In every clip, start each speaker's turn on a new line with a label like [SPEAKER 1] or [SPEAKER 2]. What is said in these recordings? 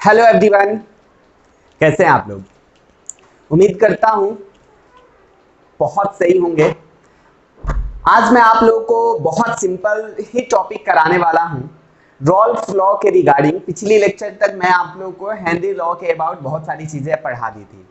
[SPEAKER 1] Hello everyone, कैसे हैं आप लोग। उम्मीद करता हूं बहुत सही होंगे। आज मैं आप लोगों को बहुत सिंपल ही टॉपिक कराने वाला हूं रॉल्फ लॉ के रिगार्डिंग। पिछली लेक्चर तक मैं आप लोगों को हेनरी लॉ के अबाउट बहुत सारी चीजें पढ़ा दी थी।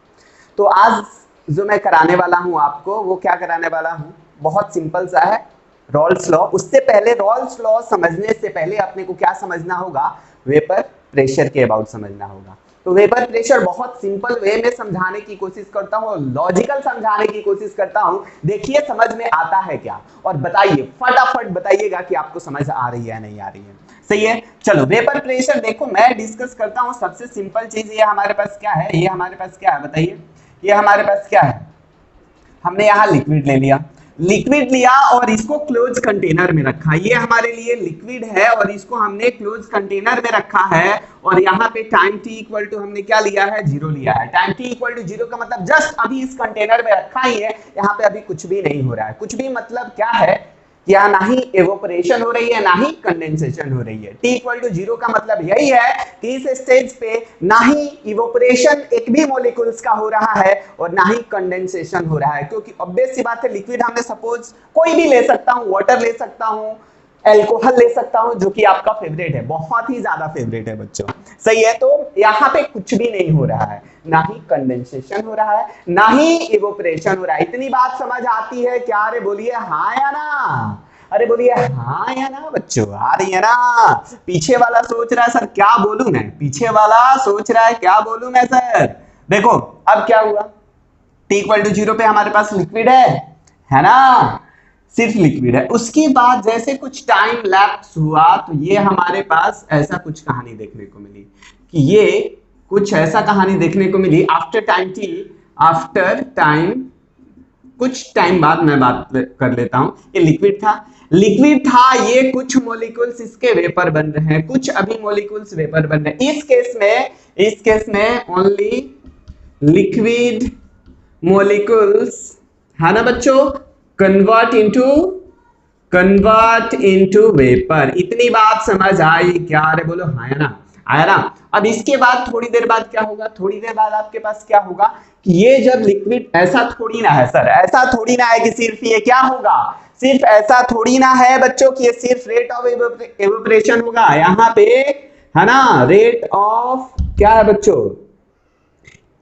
[SPEAKER 1] तो आज जो मैं कराने वाला हूं आपको, वो क्या कराने वाला हूं, बहुत सिंपल सा है, रॉल्फ लॉ। उससे पहले रॉल्फ लॉ समझने से पहले अपने को क्या समझना होगा, वेपर प्रेशर के अबाउट समझना होगा। तो वेपर प्रेशर बहुत सिंपल वे में समझाने की कोशिश करता हूं, लॉजिकल समझाने की कोशिश करता हूं। देखिए समझ में आता है क्या, और बताइए, फटाफट बताइएगा कि आपको समझ आ रही है नहीं आ रही है। सही है, चलो वेपर प्रेशर देखो मैं डिस्कस करता हूं। सबसे सिंपल चीज ये हमारे पास क्या है, ये हमारे पास क्या है बताइए, ये हमारे पास क्या है। हमने यहाँ लिक्विड ले लिया, लिक्विड लिया और इसको क्लोज कंटेनर में रखा। ये हमारे लिए लिक्विड है और इसको हमने क्लोज कंटेनर में रखा है। और यहाँ पे टाइम टी इक्वल टू हमने क्या लिया है, 0 लिया है। टाइम टी इक्वल टू 0 का मतलब जस्ट अभी इस कंटेनर में रखा ही है, यहाँ पे अभी कुछ भी नहीं हो रहा है। कुछ भी मतलब क्या है, या ना ही एवोपरेशन हो रही है ना ही कंडेंसेशन हो रही है। T इक्वल टू 0 का मतलब यही है कि इस स्टेज पे ना ही इवोपरेशन एक भी मॉलिक्यूल्स का हो रहा है और ना ही कंडेंसेशन हो रहा है। क्योंकि ऑब्वियस सी बात है, लिक्विड हमने सपोज कोई भी ले सकता हूं, वाटर ले सकता हूं, एल्कोहल ले सकता हूं, जो कि आपका फेवरेट है, बहुत ही ज्यादा फेवरेट है बच्चों। सही है, तो यहाँ पे कुछ भी नहीं हो रहा है, ना ही कंडेंसेशन हो रहा है ना ही इवोपरेशन हो रहा है। इतनी बात समझ आती है क्या? अरे बोलिए हाँ या ना, अरे बोलिए हाँ या ना बच्चों, आ रही है ना। पीछे वाला सोच रहा है सर क्या बोलूं मैं, पीछे वाला सोच रहा है क्या बोलूं मैं सर। देखो अब क्या हुआ, T इक्वल टू 0 पे हमारे पास लिक्विड है ना, सिर्फ लिक्विड है। उसके बाद जैसे कुछ टाइम लैप्स हुआ तो ये हमारे पास ऐसा कुछ कहानी देखने को मिली, कि ये कुछ ऐसा कहानी देखने को मिली आफ्टर टाइम टी, आफ्टर टाइम, कुछ टाइम बाद मैं बात कर लेता हूं। ये लिक्विड था, ये कुछ मॉलिक्यूल्स इसके वेपर बन रहे हैं, कुछ अभी मॉलिक्यूल्स वेपर बन रहे हैं। इस केस में ओनली लिक्विड मॉलिक्यूल्स है ना बच्चों, कन्वर्ट इनटू वेपर। इतनी बात समझ आई क्या? अरे बोलो हाँ या ना, आया ना। अब इसके बाद थोड़ी देर बाद क्या होगा, थोड़ी देर बाद आपके पास क्या होगा कि ये जब लिक्विड, ऐसा थोड़ी ना है सर, ऐसा थोड़ी ना है कि सिर्फ ये क्या होगा, सिर्फ ऐसा थोड़ी ना है बच्चों कि ये सिर्फ रेट ऑफ एवोपरेशन होगा। यहाँ पे है ना, रेट ऑफ क्या है बच्चों,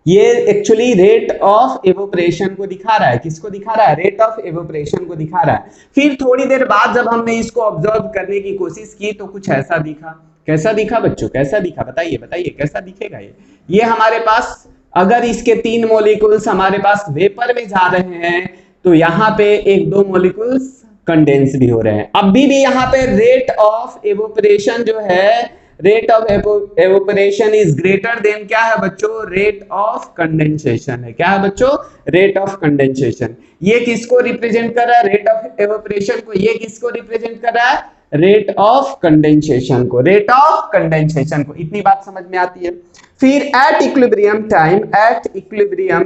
[SPEAKER 1] ये एक्चुअली रेट ऑफ एवोपरेशन को दिखा रहा है। किसको दिखा रहा है? रेट ऑफ एवोपरेशन को दिखा रहा है। फिर थोड़ी देर बाद जब हमने इसको ऑब्जर्व करने की कोशिश की तो कुछ ऐसा दिखा। कैसा दिखा बच्चों, कैसा दिखा बताइए, बताइए कैसा दिखेगा ये हमारे पास, अगर इसके 3 मॉलिक्यूल्स हमारे पास वेपर में जा रहे हैं तो यहाँ पे 1-2 मॉलिक्यूल्स कंडेंस भी हो रहे हैं। अभी भी यहाँ पे रेट ऑफ एवोपरेशन जो है, rate of evaporation is greater than क्या है बच्चों, रेट ऑफ कंडेंसेशन है। क्या है बच्चों? Rate of condensation. ये किसको रिप्रेजेंट कर रहा है? रेट ऑफ एवोपरेशन को। ये किसको रिप्रेजेंट कर रहा है? रेट ऑफ कंडेंसेशन को, रेट ऑफ कंडेंसेशन को। इतनी बात समझ में आती है। फिर at equilibrium time, at equilibrium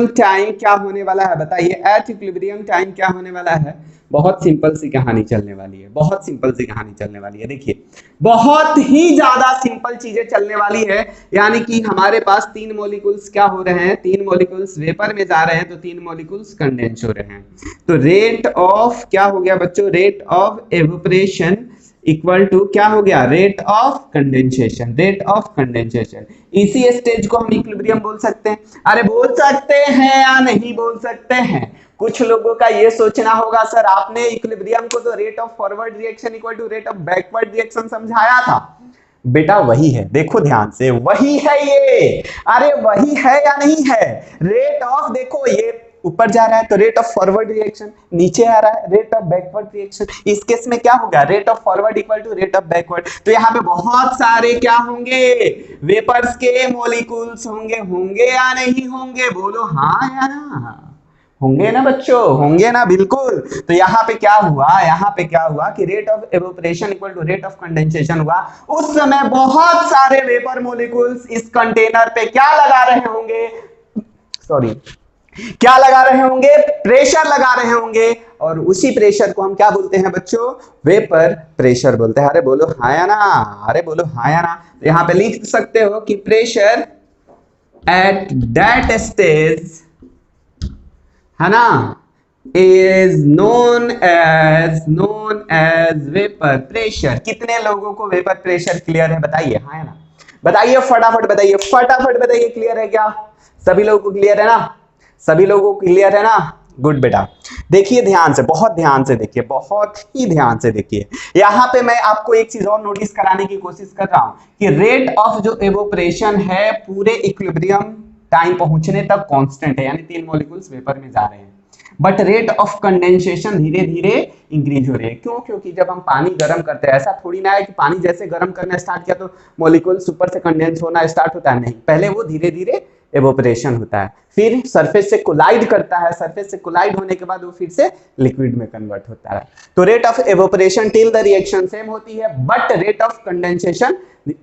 [SPEAKER 1] time क्या होने वाला है बताइए, एट इक्विलिब्रियम टाइम क्या होने वाला है? बहुत सिंपल सी कहानी चलने वाली है, बहुत सिंपल सी कहानी चलने वाली है। देखिए बहुत ही ज्यादा सिंपल चीजें चलने वाली है। यानी कि हमारे पास 3 मॉलिक्यूल्स क्या हो रहे हैं, 3 मॉलिक्यूल्स वेपर में जा रहे हैं तो 3 मॉलिक्यूल्स कंडेंस हो रहे हैं। तो रेट ऑफ क्या हो गया बच्चों, rate of evaporation equal to क्या हो गया, rate of condensation, rate of condensation. इसी स्टेज को हम इक्विलिब्रियम बोल सकते हैं। अरे बोल सकते हैं या नहीं बोल सकते हैं? कुछ लोगों का ये सोचना होगा सर आपने इक्विलिब्रियम को तो rate of forward reaction equal to rate of backward reaction समझाया था। बेटा वही है, देखो ध्यान से, वही है ये। अरे वही है या नहीं है? रेट ऑफ, देखो ये ऊपर जा रहा है तो रेट ऑफ फॉरवर्ड रिएक्शन, नीचे आ रहा है रेट ऑफ बैकवर्ड रिएक्शन। इस केस में क्या होगा, rate of forward equal to rate of backward. तो यहाँ पे बहुत सारे क्या होंगे, वेपर्स के मॉलिक्यूल्स होंगे या नहीं होंगे? बोलो हाँ या ना, होंगे ना बच्चों, होंगे ना, बिल्कुल। तो यहाँ पे क्या हुआ कि rate of evaporation equal to rate of condensation हुआ। उस समय बहुत सारे वेपर मॉलिक्यूल्स इस कंटेनर पे क्या लगा रहे होंगे, सॉरी, क्या लगा रहे होंगे? प्रेशर लगा रहे होंगे, और उसी प्रेशर को हम क्या बोलते हैं बच्चों? वेपर प्रेशर बोलते हैं। अरे बोलो हाँ या ना, अरे बोलो हाँ या ना। तो यहां पे लिख सकते हो कि प्रेशर एट दैट स्टेज, है ना, is known as vapour pressure. कितने लोगों को वेपर प्रेशर क्लियर है? बताइए हाँ या ना, बताइए फटाफट बताइए, फटाफट बताइए, क्लियर है क्या? सभी लोगों को क्लियर है ना? सभी लोगों को क्लियर है ना? गुड बेटा। देखिए ध्यान से, बहुत ध्यान से देखिए, बहुत ही ध्यान से देखिए। यहां पे मैं आपको एक चीज और नोटिस कराने की कोशिश कर रहा हूं कि रेट ऑफ जो एवोपरेशन है पूरे इक्विलिब्रियम टाइम पहुंचने तक कांस्टेंट है, यानी 3 मॉलिक्यूल्स वेपर में जा रहे हैं, बट रेट ऑफ कंडेंसेशन धीरे धीरे इंक्रीज हो रही है। क्यों? क्योंकि जब हम पानी गर्म करते हैं, ऐसा थोड़ी ना है कि पानी जैसे गर्म करना स्टार्ट किया तो मॉलिक्यूल्स ऊपर से कंडेंस होना स्टार्ट होता है, नहीं, पहले वो धीरे धीरे एवोपरेशन होता है, फिर सरफेस से कोलाइड करता है, सरफेस से कोलाइड होने के बाद वो फिर से लिक्विड में कन्वर्ट होता है। तो rate of evaporation till the reaction same होती है, but rate of condensation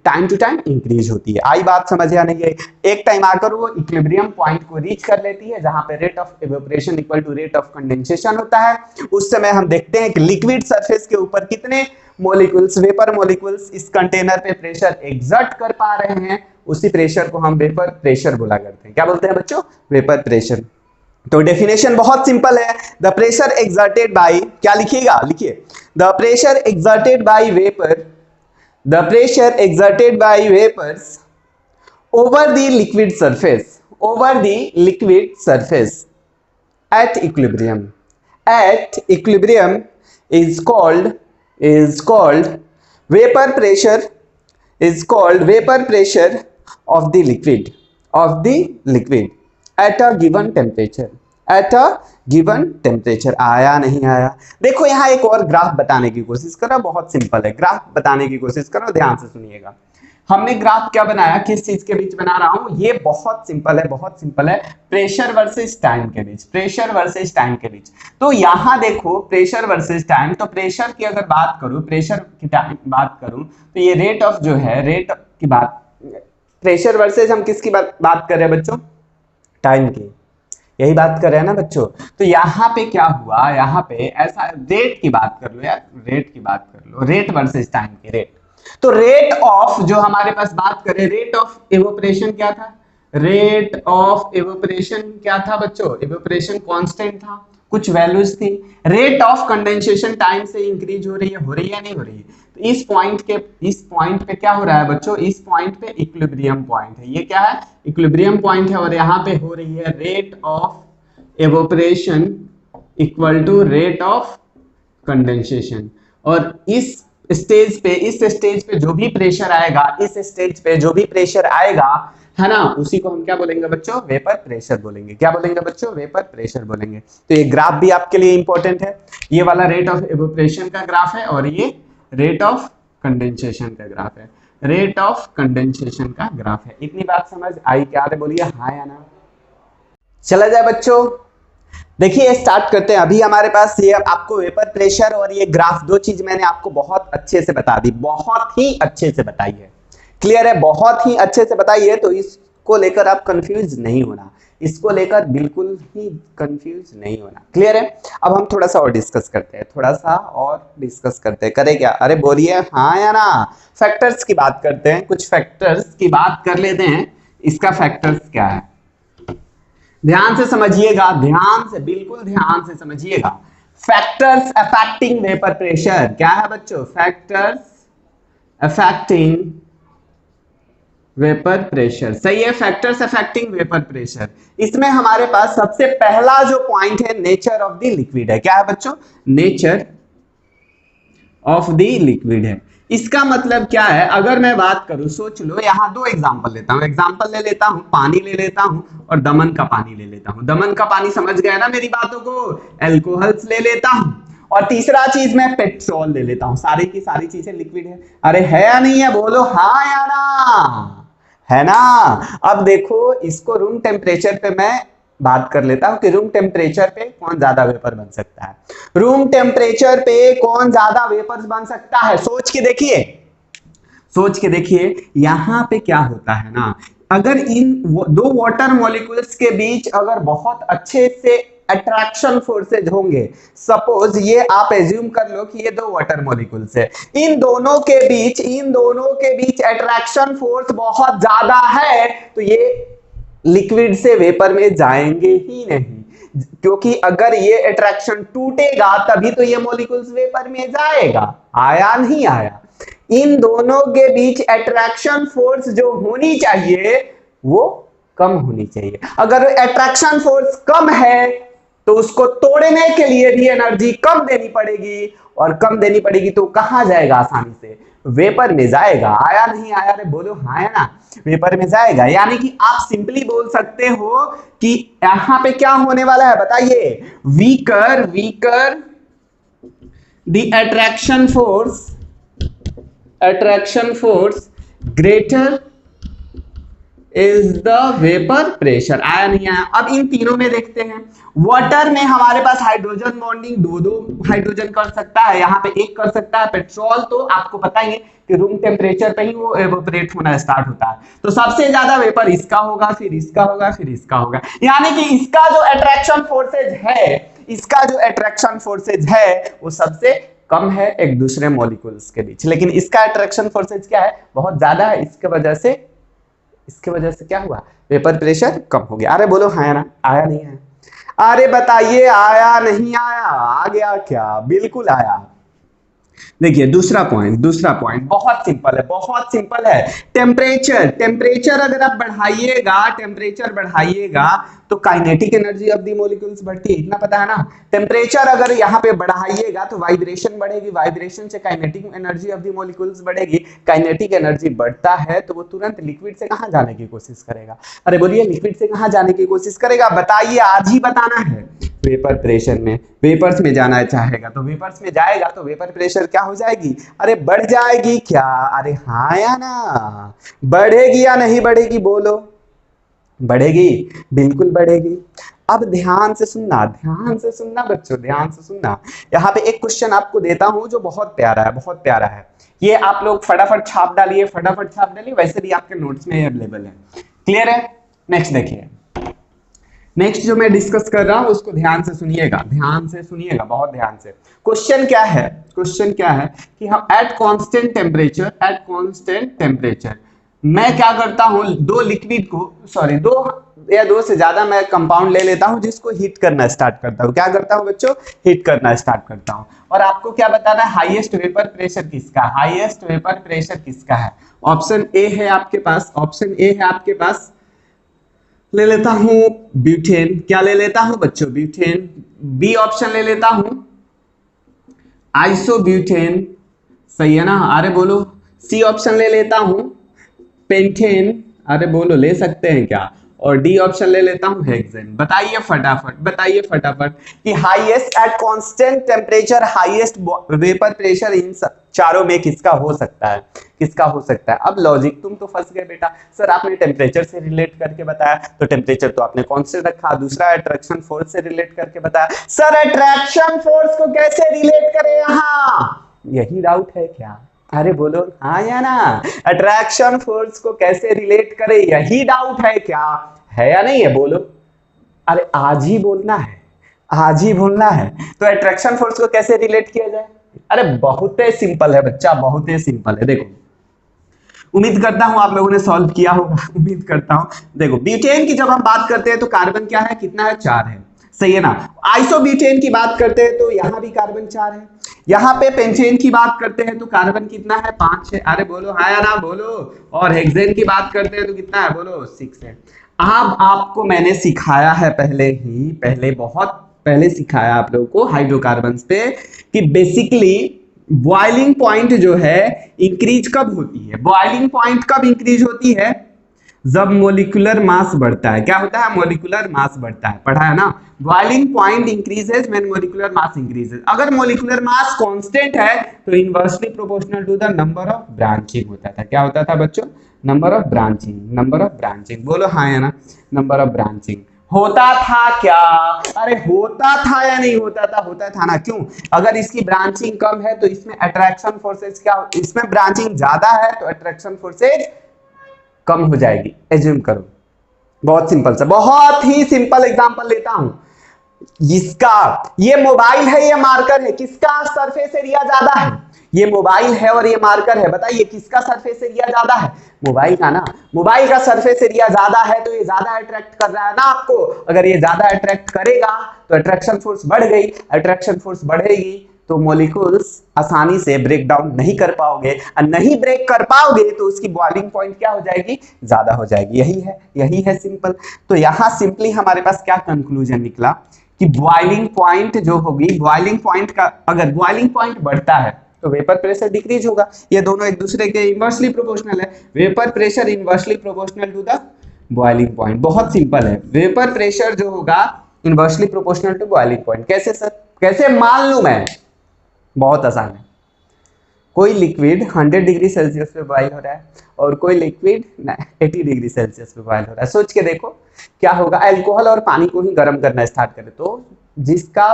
[SPEAKER 1] time to time increase होती है। आई बात समझ या नहीं? एक टाइम आकर वो इक्विलिब्रियम पॉइंट को रीच कर लेती है जहां पे rate of evaporation equal to rate of condensation होता है। उस समय हम देखते हैं कि लिक्विड सरफेस के ऊपर कितने मॉलिक्यूल्स, वेपर मॉलिक्यूल्स इस कंटेनर पे प्रेशर एक्सर्ट कर पा रहे हैं, उसी प्रेशर को हम वेपर प्रेशर बोला करते हैं। क्या बोलते हैं बच्चों? Vapour pressure. तो डेफिनेशन बहुत सिंपल है, द प्रेशर एक्सर्टेड बाय, क्या लिखिएगा, लिखिए, the pressure exerted by vapour, the pressure exerted by vapors over the liquid surface, over the liquid surface at equilibrium is called vapor pressure, is called vapor pressure of the liquid at a given temperature, at a given temperature. आया नहीं आया? देखो यहां एक और graph बताने की कोशिश करो, बहुत सिंपल है, ग्राफ बताने की कोशिश करो, ध्यान से सुनिएगा। हमने ग्राफ क्या बनाया, किस चीज के बीच बना रहा हूं, ये बहुत सिंपल है, बहुत सिंपल है, प्रेशर वर्सेस टाइम के बीच, प्रेशर वर्सेस टाइम के बीच। तो यहां देखो प्रेशर वर्सेस टाइम, तो प्रेशर की अगर बात करूं, प्रेशर की बात करूं तो ये रेट ऑफ जो है, रेट की बात, प्रेशर वर्सेस हम किसकी बात कर रहे हैं बच्चों? टाइम की, यही बात कर रहे हैं ना बच्चों। तो यहाँ पे क्या हुआ, यहाँ पे ऐसा, रेट की बात कर लो यार, रेट की बात कर लो, रेट वर्सेस टाइम की रेट। तो रेट ऑफ जो हमारे पास बात करें, रेट ऑफ एवोपरेशन क्या था? रेट ऑफ एवोपरेशन क्या था बच्चों? एवोपरेशन कांस्टेंट था, कुछ वैल्यूज थी। रेट ऑफ कंडेंसेशन टाइम से इंक्रीज हो रही है नहीं हो रही है? तो इस पॉइंट पे क्या हो रहा है बच्चों? इस पॉइंट पे इक्विलिब्रियम पॉइंट है, ये क्या है? इक्विलिब्रियम पॉइंट है, और यहाँ पे हो रही है rate of evaporation equal to rate of condensation. और इस स्टेज पे जो भी प्रेशर आएगा, इस स्टेज पे जो भी प्रेशर आएगा, है ना, उसी को हम क्या बोलेंगे बच्चों? वेपर प्रेशर बोलेंगे। क्या बोलेंगे बच्चों? वेपर प्रेशर बोलेंगे। तो ये ग्राफ भी आपके लिए इंपॉर्टेंट है, ये वाला रेट ऑफ एवोपरेशन का ग्राफ है, और ये रेट ऑफ कंडेंसेशन का ग्राफ है, रेट ऑफ कंडेंसेशन का ग्राफ है। इतनी बात समझ आई क्या? बोलिए हाँ या ना। चला जाए बच्चों, देखिए स्टार्ट करते हैं। अभी हमारे पास ये आपको वेपर प्रेशर और ये ग्राफ, दो चीज मैंने आपको बहुत अच्छे से बता दी, बहुत ही अच्छे से बताई है, क्लियर है, बहुत ही अच्छे से बताई है। तो इसको लेकर आप कंफ्यूज नहीं होना, इसको लेकर बिल्कुल ही कंफ्यूज नहीं होना, क्लियर है। अब हम थोड़ा सा और डिस्कस करते हैं, थोड़ा सा और डिस्कस करते हैं, करें क्या? अरे बोलिए हाँ या ना। फैक्टर्स की बात करते हैं, कुछ फैक्टर्स की बात कर लेते हैं। इसका फैक्टर्स क्या है, ध्यान से समझिएगा, ध्यान से, बिल्कुल ध्यान से समझिएगा। फैक्टर्स अफेक्टिंग वेपर प्रेशर क्या है बच्चों? फैक्टर्स अफेक्टिंग वेपर प्रेशर, सही है, फैक्टर्स अफेक्टिंग वेपर प्रेशर। इसमें हमारे पास सबसे पहला जो पॉइंट है, नेचर ऑफ द लिक्विड है। क्या है बच्चों? नेचर ऑफ द लिक्विड है। इसका मतलब क्या है? अगर मैं बात करूं, सोच लो, यहां दो एग्जांपल लेता हूं, एग्जांपल ले लेता हूं, पानी ले लेता हूं और दमन का पानी ले लेता हूं। दमन का पानी समझ गए ना मेरी बातों को? अल्कोहल्स ले लेता हूं, और तीसरा चीज मैं पेट्रोल ले लेता हूं। सारी की सारी चीजें लिक्विड है। अरे है या नहीं है? बोलो हाँ या ना, है ना। अब देखो, इसको रूम टेम्परेचर पे मैं बात कर लेता हूं कि रूम टेम्परेचर पे कौन ज्यादा वेपर बन सकता है। रूम टेम्परेचर पे कौन ज्यादा वेपर्स बन सकता है? सोच के देखिए, सोच के देखिए। यहां पे क्या होता है ना, अगर इन दो वाटर मॉलिक्यूल्स के बीच अगर बहुत अच्छे से अट्रैक्शन फोर्सेज होंगे, सपोज ये आप एज्यूम कर लो कि ये दो वाटर मॉलिक्यूल्स है, इन दोनों के बीच अट्रैक्शन फोर्स बहुत ज्यादा है, तो ये लिक्विड से वेपर में जाएंगे ही नहीं, क्योंकि अगर ये अट्रैक्शन टूटेगा तभी तो ये मॉलिक्यूल्स वेपर में जाएगा। आया नहीं आया? इन दोनों के बीच अट्रैक्शन फोर्स जो होनी चाहिए वो कम होनी चाहिए। अगर अट्रैक्शन फोर्स कम है तो उसको तोड़ने के लिए भी एनर्जी कम देनी पड़ेगी, और कम देनी पड़ेगी तो कहां जाएगा? आसानी से वेपर में जाएगा। आया नहीं आया? रे बोलो हाँ या ना? वेपर में जाएगा। यानी कि आप सिंपली बोल सकते हो कि यहां पे क्या होने वाला है बताइए? Weaker the attraction force greater is the vapor pressure। आया नहीं आया? अब इन तीनों में देखते हैं। वाटर में हमारे पास हाइड्रोजन बॉन्डिंग दो हाइड्रोजन कर सकता है, यहाँ पे एक कर सकता है। पेट्रोल तो आपको पता ही है कि रूम टेम्परेचर पे ही वो एवोपरेट होना स्टार्ट होता है, तो सबसे ज्यादा वेपर इसका होगा, फिर इसका होगा, फिर इसका होगा। यानी कि इसका जो अट्रैक्शन फोर्सेज है वो सबसे कम है एक दूसरे मॉलिक्यूल्स के बीच, लेकिन इसका अट्रैक्शन फोर्सेज क्या है? बहुत ज्यादा है। इसके वजह से क्या हुआ? वेपर प्रेशर कम हो गया। अरे बोलो हाँ या ना? आया नहीं है? अरे बताइए आया नहीं आया? आ गया क्या? बिल्कुल आया। देखिए दूसरा पॉइंट बहुत सिंपल है। टेम्परेचर अगर आप बढ़ाइएगा तो kinetic energy of the molecules बढ़ती है, इतना पता है ना? टेम्परेचर अगर यहाँ पे बढ़ाइएगा तो वाइब्रेशन बढ़ेगी, वाइब्रेशन से kinetic energy of the molecules बढ़ेगी। काइनेटिक एनर्जी बढ़ता है तो वो तुरंत लिक्विड से कहाँ जाने की कोशिश करेगा? अरे बोलिए लिक्विड से कहाँ जाने की कोशिश करेगा? बताइए, आज ही बताना है। वेपर प्रेशर में, वेपर्स में जाना चाहेगा तो वेपर्स में जाएगा तो वेपर प्रेशर क्या हो जाएगी? अरे बढ़ जाएगी क्या? अरे हाँ या ना? बढ़ेगी या नहीं बढ़ेगी? बोलो। बढ़ेगी, बिल्कुल बढ़ेगी। अब ध्यान से सुनना बच्चों, ध्यान से सुनना। यहाँ पे एक क्वेश्चन आपको देता हूं जो बहुत प्यारा है। ये आप लोग फटाफट छाप डालिए, वैसे भी आपके नोट्स में अवेलेबल है। क्लियर है? नेक्स्ट देखिए, नेक्स्ट जो मैं डिस्कस कर रहा हूं उसको ध्यान से सुनिएगा, बहुत ध्यान से। क्वेश्चन क्या है कि हम एट कांस्टेंट टेम्परेचर मैं क्या करता हूं, दो लिक्विड को, सॉरी दो से ज्यादा मैं कंपाउंड ले लेता हूं जिसको हीट करना स्टार्ट करता हूं। क्या करता हूं बच्चों? हीट करना स्टार्ट करता हूं। और आपको क्या बताना है? हाईएस्ट वेपर प्रेशर किसका है? ऑप्शन ए है आपके पास, ले लेता हूं ब्यूटेन। क्या ले लेता हूं बच्चों? ब्यूटेन। बी ऑप्शन ले लेता हूं आइसोब्यूटेन, सही है ना? अरे बोलो। सी ऑप्शन ले लेता हूं पेंटेन, अरे बोलो ले सकते हैं क्या? और डी ऑप्शन ले लेता हूं हेक्सेन। बताइए फटाफट कि highest at constant temperature highest vapour pressure in चारों में किसका हो सकता है? अब लॉजिक, तुम तो फंस गए बेटा। सर आपने टेम्परेचर से रिलेट करके बताया, तो टेम्परेचर तो आपने कांस्टेंट रखा। दूसरा अट्रैक्शन फोर्स से रिलेट करके बताया। सर अट्रैक्शन फोर्स को कैसे रिलेट करें यहाँ? यही डाउट है क्या? अरे बोलो हाँ या ना? अट्रैक्शन फोर्स को कैसे रिलेट करें, यही डाउट है क्या? है या नहीं है? बोलो। अरे आज ही बोलना है। तो अट्रैक्शन फोर्स को कैसे रिलेट किया जाए? अरे बहुत ही सिंपल है बच्चा, देखो, उम्मीद करता हूं आप लोगों ने सॉल्व किया होगा, देखो ब्यूटेन की जब हम बात करते हैं तो कार्बन क्या है? कितना है? 4 है, सही है ना? आइसोब्यूटेन की बात करते हैं तो यहाँ भी कार्बन 4 है। यहाँ पे पेंटेन की बात करते हैं तो कार्बन कितना है? 5 है। अरे बोलो हाँ या ना? बोलो। और हेक्सेन की बात करते हैं तो कितना है? बोलो 6 है। अब आपको मैंने सिखाया है बहुत पहले सिखाया आप लोगों को हाइड्रोकार्बन्स पे कि बेसिकली बॉइलिंग पॉइंट जो है इंक्रीज कब होती है? बॉइलिंग पॉइंट कब इंक्रीज होती है? जब मोलिकुलर मास बढ़ता है। क्या होता है? मोलिकुलर मास बढ़ता है, पढ़ा है ना? Boiling point increases when molecular mass increases. अगर मोलिकुलर मास कांस्टेंट है तो inversely proportional to the number of branching होता था। क्या होता था बच्चों? Number of branching. बोलो हाँ या ना? नंबर ऑफ ब्रांचिंग होता था क्या? अरे होता था या नहीं होता था? होता था ना। क्यों? अगर इसकी ब्रांचिंग कम है तो इसमें अट्रैक्शन फोर्सेज क्या? इसमें ब्रांचिंग ज्यादा है तो अट्रैक्शन फोर्सेज कम हो जाएगी, एज्यूम करो। बहुत सिंपल सा, बहुत ही सिंपल एग्जांपल लेता हूं। इसका, ये मोबाइल है, ये मार्कर है, किसका सरफेस एरिया ज्यादा है? ये मोबाइल है और ये मार्कर है, बताइए किसका सरफेस एरिया ज्यादा है? मोबाइल का ना। मोबाइल का सरफेस एरिया ज्यादा है तो ये ज्यादा अट्रैक्ट कर रहा है ना आपको। अगर ये ज्यादा अट्रैक्ट करेगा तो अट्रैक्शन फोर्स बढ़ गई, अट्रैक्शन फोर्स बढ़ेगी तो मॉलिक्यूल्स आसानी से ब्रेक डाउन नहीं कर पाओगे, और नहीं ब्रेक कर पाओगे तो उसकी बॉइलिंग पॉइंट क्या हो जाएगी? ज्यादा हो जाएगी। यही है सिंपल। तो यहां सिंपली हमारे पास क्या कंक्लूजन निकला कि बॉइलिंग पॉइंट जो होगी, बॉइलिंग पॉइंट का, अगर बॉइलिंग पॉइंट बढ़ता है तो वेपर प्रेशर डिक्रीज होगा। ये दोनों एक दूसरे के इनवर्सली प्रोपोर्शनल है। Vapour pressure inversely proportional to the boiling point. बहुत सिंपल है, वेपर प्रेशर जो होगा inversely proportional to boiling point. कैसे सर? कैसे मान लूं मैं? बहुत आसान है। कोई लिक्विड 100 डिग्री सेल्सियस पे बॉइल हो रहा है और कोई लिक्विड 80 डिग्री सेल्सियस पे बॉइल हो रहा है। सोच के देखो क्या होगा। अल्कोहल और पानी को ही गर्म करना स्टार्ट करें तो जिसका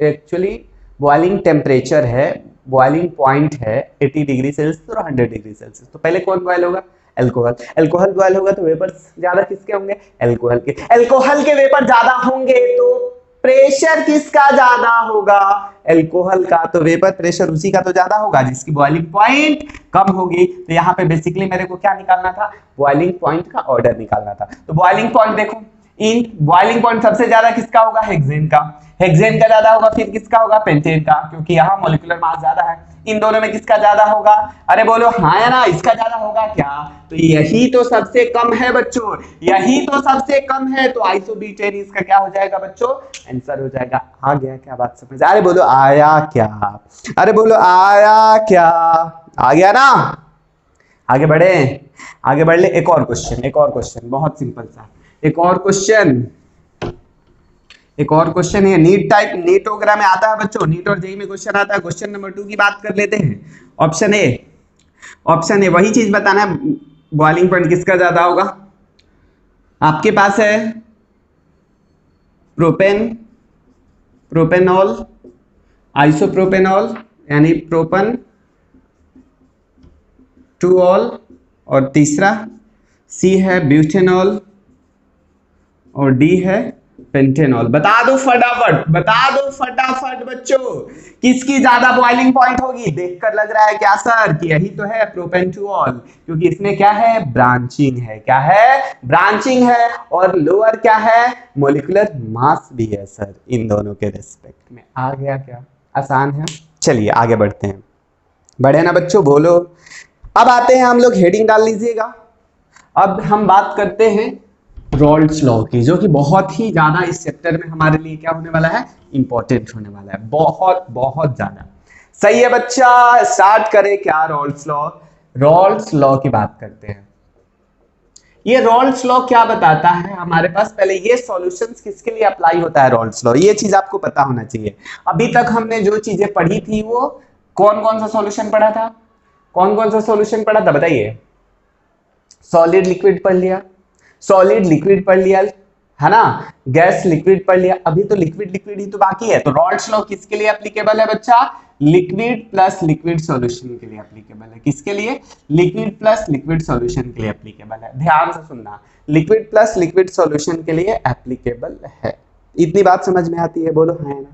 [SPEAKER 1] एक्चुअली बॉइलिंग टेम्परेचर है, बॉइलिंग पॉइंट है 80 डिग्री सेल्सियस और 100 डिग्री सेल्सियस, तो पहले कौन बॉइल होगा? अल्कोहल। अल्कोहल बॉइल होगा तो वेपर्स ज्यादा किसके होंगे? अल्कोहल के। अल्कोहल के वेपर ज्यादा होंगे तो प्रेशर किसका ज्यादा होगा? अल्कोहल का। तो वेपर प्रेशर उसी का तो ज्यादा होगा जिसकी बॉइलिंग पॉइंट कम होगी। तो यहाँ पे बेसिकली मेरे को क्या निकालना था? बॉइलिंग पॉइंट का ऑर्डर निकालना था। तो बॉइलिंग पॉइंट देखो, इन बॉइलिंग पॉइंट सबसे ज्यादा किसका होगा? हेक्सेन का। हेक्सेन का ज्यादा होगा, फिर किसका होगा? पेंटेन का, क्योंकि यहाँ मॉलिक्यूलर मास ज्यादा है। इन दोनों में किसका ज्यादा होगा? अरे बोलो हाँ या ना, इसका ज्यादा होगा क्या? तो यही तो सबसे कम है बच्चों, यही तो सबसे कम है। तो आइसोब्यूटेन इसका क्या हो जाएगा बच्चों? आंसर हो जाएगा। आ गया क्या बात समझ? अरे बोलो आया क्या? अरे बोलो आया क्या? आ गया ना? आगे बढ़े, आगे बढ़ ले। एक और क्वेश्चन, एक और क्वेश्चन बहुत सिंपल सा। एक और क्वेश्चन, एक और क्वेश्चन है। नीट टाइप, नीट वगैरह में आता है बच्चों, नीट और जेईई में क्वेश्चन आता है। क्वेश्चन नंबर 2 की बात कर लेते हैं। ऑप्शन ए, ऑप्शन ए वही चीज बताना है, बॉइलिंग पॉइंट किसका ज्यादा होगा। आपके पास है प्रोपेन, प्रोपेनॉल, आइसोप्रोपेनॉल यानी प्रोपन टू ऑल, और तीसरा सी है ब्यूटेनॉल और डी है पेंटेनॉल। बता दो फटाफट, बता दो फटाफट बच्चों, किसकी ज्यादा बॉइलिंग पॉइंट होगी? देखकर लग रहा है क्या सर कि यही तो है प्रोपेंटुऑल, क्योंकि इसमें क्या है? ब्रांचिंग है। क्या है? ब्रांचिंग है। और लोअर क्या है? मॉलिक्यूलर मास भी है सर इन दोनों के रिस्पेक्ट में। आ गया क्या? आसान है। चलिए आगे बढ़ते हैं। बढ़े ना बच्चों? बोलो। अब आते हैं हम लोग, हेडिंग डाल लीजिएगा। अब हम बात करते हैं रॉल्स लॉ की, जो कि बहुत ही ज्यादा इस चैप्टर में हमारे लिए क्या होने वाला है? इंपॉर्टेंट होने वाला है, बहुत बहुत ज्यादा। सही है बच्चा, स्टार्ट करें क्या? रॉल्स लॉ, रॉल्स लॉ की बात करते हैं। ये रॉल्स लॉ क्या बताता है हमारे पास? पहले ये सॉल्यूशंस किसके लिए अप्लाई होता है रॉल्स लॉ, ये चीज आपको पता होना चाहिए। अभी तक हमने जो चीजें पढ़ी थी वो कौन कौन सा सॉल्यूशन पढ़ा था? कौन कौन सा सॉल्यूशन पढ़ा था बताइए? सॉलिड लिक्विड पढ़ लिया, सॉलिड लिक्विड पढ़ लिया है ना, गैस लिक्विड पढ़ लिया। अभी तो लिक्विड लिक्विड ही तो बाकी है। तो रॉल्स लॉ किसके लिए एप्लीकेबल है बच्चा? लिक्विड प्लस लिक्विड सॉल्यूशन के लिए एप्लीकेबल है। किसके लिए? लिक्विड प्लस लिक्विड सॉल्यूशन के लिए एप्लीकेबल है। ध्यान से सुनना, लिक्विड प्लस लिक्विड सॉल्यूशन के लिए एप्लीकेबल है। इतनी बात समझ में आती है? बोलो है ना।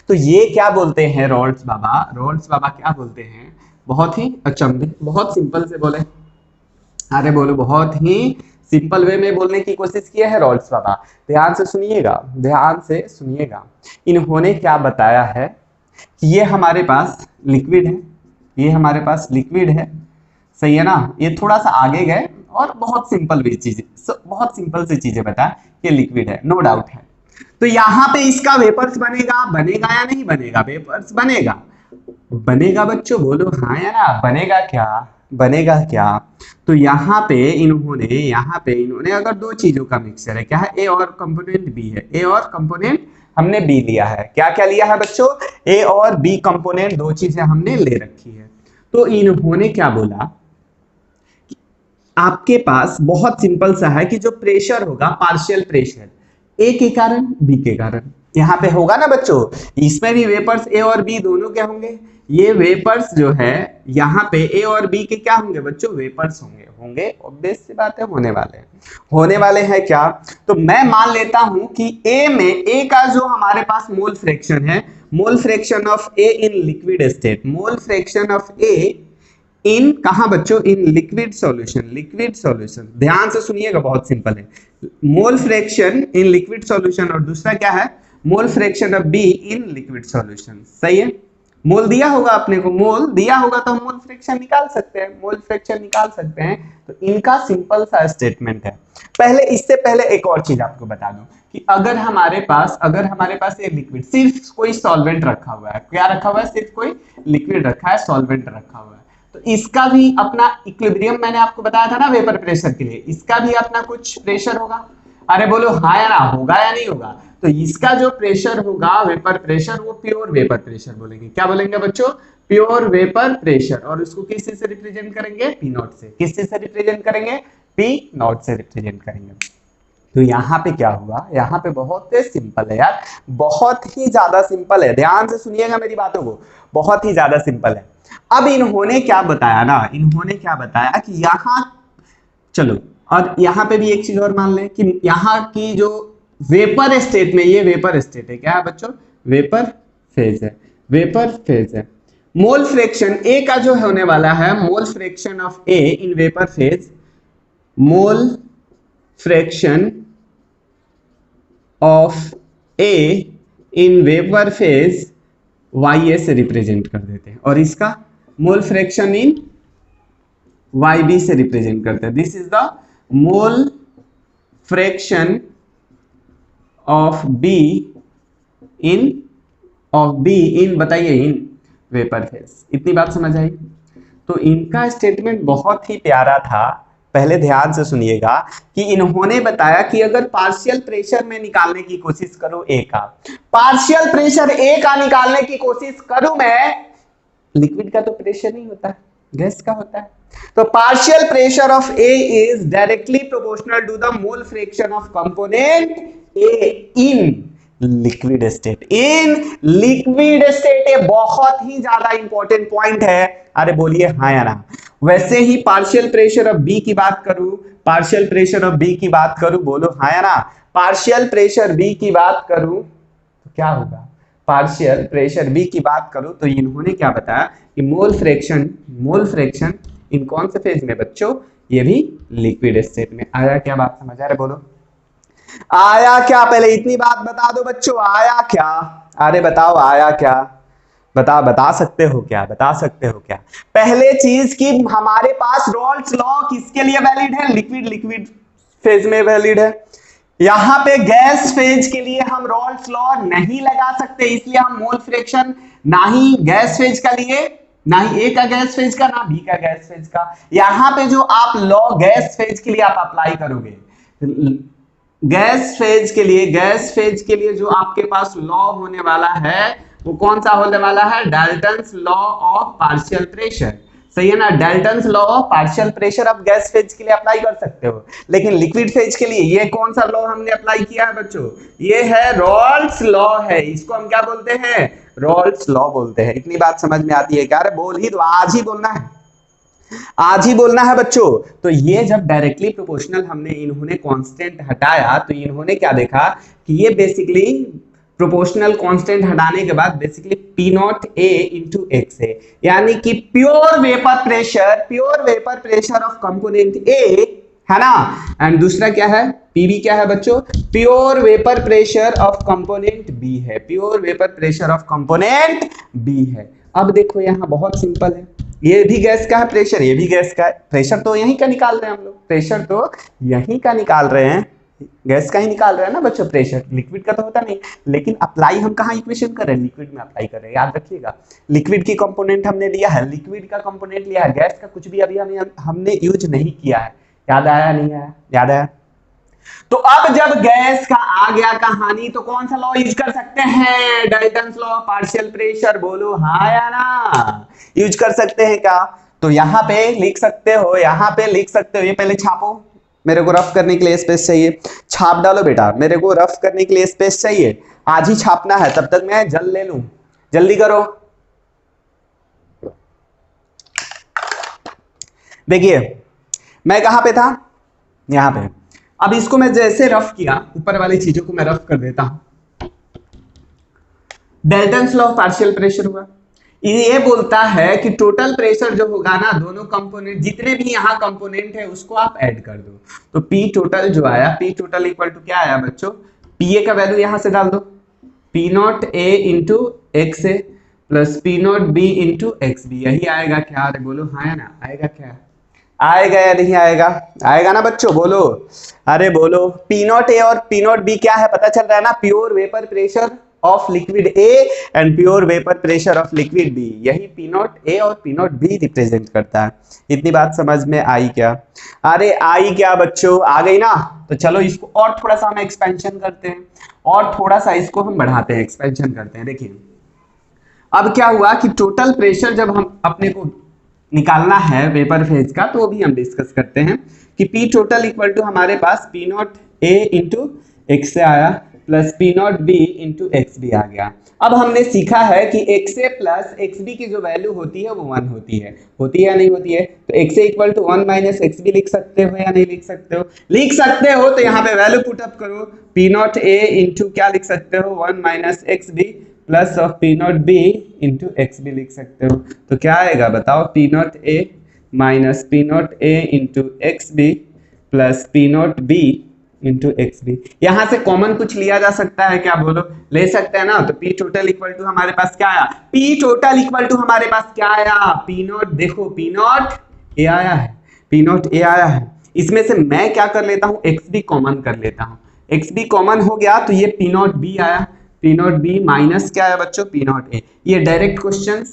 [SPEAKER 1] तो ये क्या बोलते हैं रॉल्स बाबा? रॉल्स बाबा क्या बोलते हैं? बहुत ही अचंभित, बहुत सिंपल से बोले। अरे बोलो, बहुत ही सिंपल वे में बोलने की कोशिश किया है रॉल्स बाबा। ध्यान से सुनिएगा, ध्यान से सुनिएगा। इन्होंने क्या बताया है कि ये हमारे पास लिक्विड है, ये हमारे पास लिक्विड है, सही है ना। ये थोड़ा सा आगे गए और बहुत सिंपल वे चीजें, बहुत सिंपल सी चीजें बताया कि लिक्विड है, नो डाउट है। तो यहाँ पे इसका वेपर्स बनेगा, बनेगा या नहीं बनेगा? वेपर्स बनेगा, बनेगा बच्चों, बोलो हाँ या ना। बनेगा क्या? बनेगा क्या? तो यहाँ पे इन्होंने अगर दो चीजों का मिक्सचर है, क्या है? ए और कंपोनेंट बी है, ए और कंपोनेंट हमने बी लिया है। क्या क्या लिया है बच्चों? ए और बी कंपोनेंट, दो चीजें हमने ले रखी है। तो इन्होंने क्या बोला, आपके पास बहुत सिंपल सा है कि जो प्रेशर होगा, पार्शियल प्रेशर, ए के कारण बी के कारण यहाँ पे होगा ना बच्चों। इसमें भी वेपर्स ए और बी दोनों क्या होंगे? ये वेपर्स जो है यहाँ पे ए और बी के क्या होंगे बच्चों, वेपर्स होंगे। होंगे ऑब्वियस सी बात है, होने वाले हैं क्या। तो मैं मान लेता हूं कि ए में, ए का जो हमारे पास मोल फ्रैक्शन है, mole fraction of A in liquid state, mole fraction of A in कहां बच्चों, in liquid solution, liquid solution. ध्यान से सुनिएगा, बहुत सिंपल है। Mole fraction in liquid solution और दूसरा क्या है, mole fraction of B in liquid solution. सही है, मोल दिया होगा अपने को, मोल दिया होगा तो हम मोल फ्रैक्शन निकाल सकते हैं, मोल फ्रैक्शन निकाल सकते हैं। तो इनका सिंपल सा स्टेटमेंट है। पहले, इससे पहले एक और चीज आपको बता दूं कि अगर हमारे पास ये लिक्विड, सिर्फ कोई सॉल्वेंट रखा हुआ है, क्या रखा हुआ है, सिर्फ कोई लिक्विड रखा है, सॉल्वेंट रखा हुआ है, तो इसका भी अपना इक्विलिब्रियम, मैंने आपको बताया था ना वेपर प्रेशर के लिए, इसका भी अपना कुछ प्रेशर होगा। अरे बोलो हाँ या ना, होगा या नहीं होगा। तो इसका जो प्रेशर होगा वेपर प्रेशर, वो प्योर वेपर प्रेशर बोलेंगे। क्या बोलेंगे बच्चों, प्योर वेपर प्रेशर। और उसको किस चीज से रिप्रेजेंट करेंगे, पी नॉट से। किस चीज से रिप्रेजेंट करेंगे, पी नॉट से रिप्रेजेंट करेंगे। तो यहाँ पे क्या हुआ, यहाँ पे बहुत सिंपल है यार, बहुत ही ज्यादा सिंपल है। ध्यान से सुनिएगा मेरी बातों को, बहुत ही ज्यादा सिंपल है। अब इन्होंने क्या बताया ना, इन्होंने क्या बताया कि यहाँ, चलो, और यहाँ पे भी एक चीज और मान लें कि यहाँ की जो वेपर स्टेट में, ये वेपर स्टेट है, क्या है बच्चों, वेपर फेज है, वेपर फेज है। मोल फ्रैक्शन ए का जो होने वाला है, mole fraction of A in vapour phase, mole fraction of A in vapour phase YA से रिप्रेजेंट कर देते हैं, और इसका मोल फ्रैक्शन इन YB से रिप्रेजेंट करते हैं। This is the mole fraction of B इन बताइए, इन वेपर फेज। इतनी बात समझ आई। तो इनका स्टेटमेंट बहुत ही प्यारा था। पहले ध्यान से सुनिएगा कि इन्होंने बताया कि अगर पार्शियल प्रेशर में निकालने की कोशिश करूं ए का, पार्शियल प्रेशर ए का निकालने की कोशिश करूं मैं, लिक्विड का तो प्रेशर नहीं होता, गैस का होता है। तो partial pressure of A is directly proportional to the mole fraction of component A in liquid state. In liquid state, ये बहुत ही ज्यादा इंपॉर्टेंट पॉइंट है। अरे बोलिए हाँ या ना। वैसे ही पार्शियल प्रेशर ऑफ बी की बात करूं, पार्शियल प्रेशर ऑफ बी की बात करूं, बोलो हाँ या ना। पार्शियल प्रेशर बी की बात करूं तो क्या होगा, पार्शियल प्रेशर बी की बात करूं तो इन्होंने क्या बताया कि मोल फ्रैक्शन इन कौन से फेज में बच्चों, ये भी लिक्विड स्टेट में। आया क्या, बात समझ आ रहा है, बोलो आया क्या। पहले इतनी बात बता दो बच्चों, आया क्या। अरे बताओ आया क्या, बता सकते हो क्या, बता सकते हो क्या। पहले चीज कि हमारे पास रॉल्स लॉ किसके लिए वैलिड है, लिक्विड फेज में वैलिड है। यहां पे गैस फेज के लिए हम रॉल्स लॉ नहीं लगा सकते, इसलिए हम मोल फ्रैक्शन ना ही गैस फेज का लिए, ना ही ए का गैस फेज का, ना बी का गैस फेज का। यहां पे जो आप लॉ गैस फेज के लिए आप अप्लाई करोगे, गैस फेज के लिए जो आपके पास लॉ होने वाला है वो कौन सा होने वाला है, Dalton's law of partial pressure. सही है ना, Dalton's law of partial pressure आप गैस फेज के लिए अप्लाई कर सकते हो, लेकिन लिक्विड फेज के लिए ये कौन सा लॉ हमने अप्लाई किया है बच्चों, ये है रॉल्स लॉ है। इसको हम क्या बोलते हैं, रॉल्स लॉ बोलते हैं। इतनी बात समझ में आती है क्या, अरे बोल ही तो, आज ही बोलना है, आज ही बोलना है बच्चों। तो ये जब डायरेक्टली प्रोपोर्शनल हमने, इन्होंने कांस्टेंट हटाया तो इन्होंने क्या देखा कि ये बेसिकली प्रोपोर्शनल कांस्टेंट हटाने के बाद basically P naught A into x है, यानी कि pure vapour pressure of component ए है ना, एंड दूसरा क्या है, पीबी क्या है बच्चों, pure vapour pressure of component B है, pure vapour pressure of component B है। अब देखो यहाँ बहुत सिंपल है, ये भी गैस का है प्रेशर, ये भी गैस का है। प्रेशर तो यहीं का निकाल रहे हैं हम लोग, प्रेशर तो यहीं का निकाल रहे हैं, गैस का ही निकाल रहे हैं ना बच्चों, प्रेशर लिक्विड का तो होता नहीं। लेकिन अप्लाई हम कहाँ इक्वेशन कर रहे हैं, लिक्विड में अप्लाई कर रहे हैं। याद रखिएगा, लिक्विड की कंपोनेंट हमने लिया है, लिक्विड का कंपोनेंट लिया है, गैस का कुछ भी अभी हमने यूज नहीं किया है। याद आया नहीं आया, याद आया। तो अब जब गैस का आ गया कहानी तो कौन सा लॉ यूज कर सकते हैं, डाल्टन्स लॉ पार्शियल प्रेशर, बोलो हाँ या ना, यूज कर सकते हैं क्या। तो यहाँ पे लिख सकते हो, यहाँ पे लिख सकते हो, ये पहले छापो, मेरे को रफ करने के लिए स्पेस चाहिए, छाप डालो बेटा, मेरे को रफ करने के लिए स्पेस चाहिए, आज ही छापना है, तब तक मैं जल ले लूं, जल्दी करो। देखिए मैं कहां पे था, यहां पे। अब इसको मैं जैसे रफ किया, ऊपर वाली चीजों को मैं रफ कर देता हूं। Dalton's law of partial pressure हुआ, ये बोलता है कि टोटल प्रेशर जो होगा ना, दोनों कंपोनेंट जितने भी यहाँ कंपोनेंट है उसको आप ऐड कर दो, तो पी टोटल जो आया, पी टोटल इक्वल टू क्या आया बच्चों, पी ए का वैल्यू यहां से डाल दो, P naught A into X A plus P naught B into X B, यही आएगा क्या? अरे बोलो हाँ या ना, आएगा क्या? आएगा या नहीं आएगा? आएगा ना बच्चों, बोलो, अरे बोलो। पी नॉट ए और पी नॉट बी क्या है पता चल रहा है ना, pure vapour pressure of liquid A and pure vapour pressure of liquid B, यही पी नॉट ए और पी नॉट बी रिप्रेजेंट करता है। इतनी बात समझ में आई क्या? अरे आई क्या बच्चों, आ गई ना? तो चलो इसको और थोड़ा सा हम एक्सपेंशन करते हैं, और थोड़ा सा इसको हम बढ़ाते हैं, एक्सपेंशन करते हैं। देखिए अब क्या हुआ कि टोटल प्रेशर जब हम अपने को निकालना है वेपर फेज का, तो वो भी हम डिस्कस करते हैं कि पी टोटल इक्वल टू हमारे पास P naught A into X से आया plus P naught B into X B आ गया। अब हमने सीखा है कि X A plus X B की जो वैल्यू होती है वो 1 होती है या नहीं होती है? तो X A equal to 1 minus X B लिख सकते हो या नहीं लिख सकते हो? लिख सकते हो, तो यहाँ पे वैल्यू पुट अप करो, पी नॉट ए इंटू क्या लिख सकते हो, 1 minus X B plus of P naught B into X B लिख सकते हो। तो क्या आएगा बताओ, P naught A minus P naught A into X B plus P naught B into X B. यहां से कॉमन कुछ लिया जा सकता है क्या, बोलो? ले सकते हैं ना। तो पी टोटल इक्वल टू हमारे पास क्या आया, पी टोटल इक्वल टू हमारे पास क्या आया, पी नॉट, देखो पी नॉट ए आया है, पी नॉट ए आया है। इसमें से मैं क्या कर लेता हूं, एक्स बी कॉमन कर लेता हूं, एक्स बी कॉमन हो गया तो ये पी नॉट बी आया, पी नॉट बी माइनस क्या है बच्चों, पी नॉट ए। ये डायरेक्ट क्वेश्चन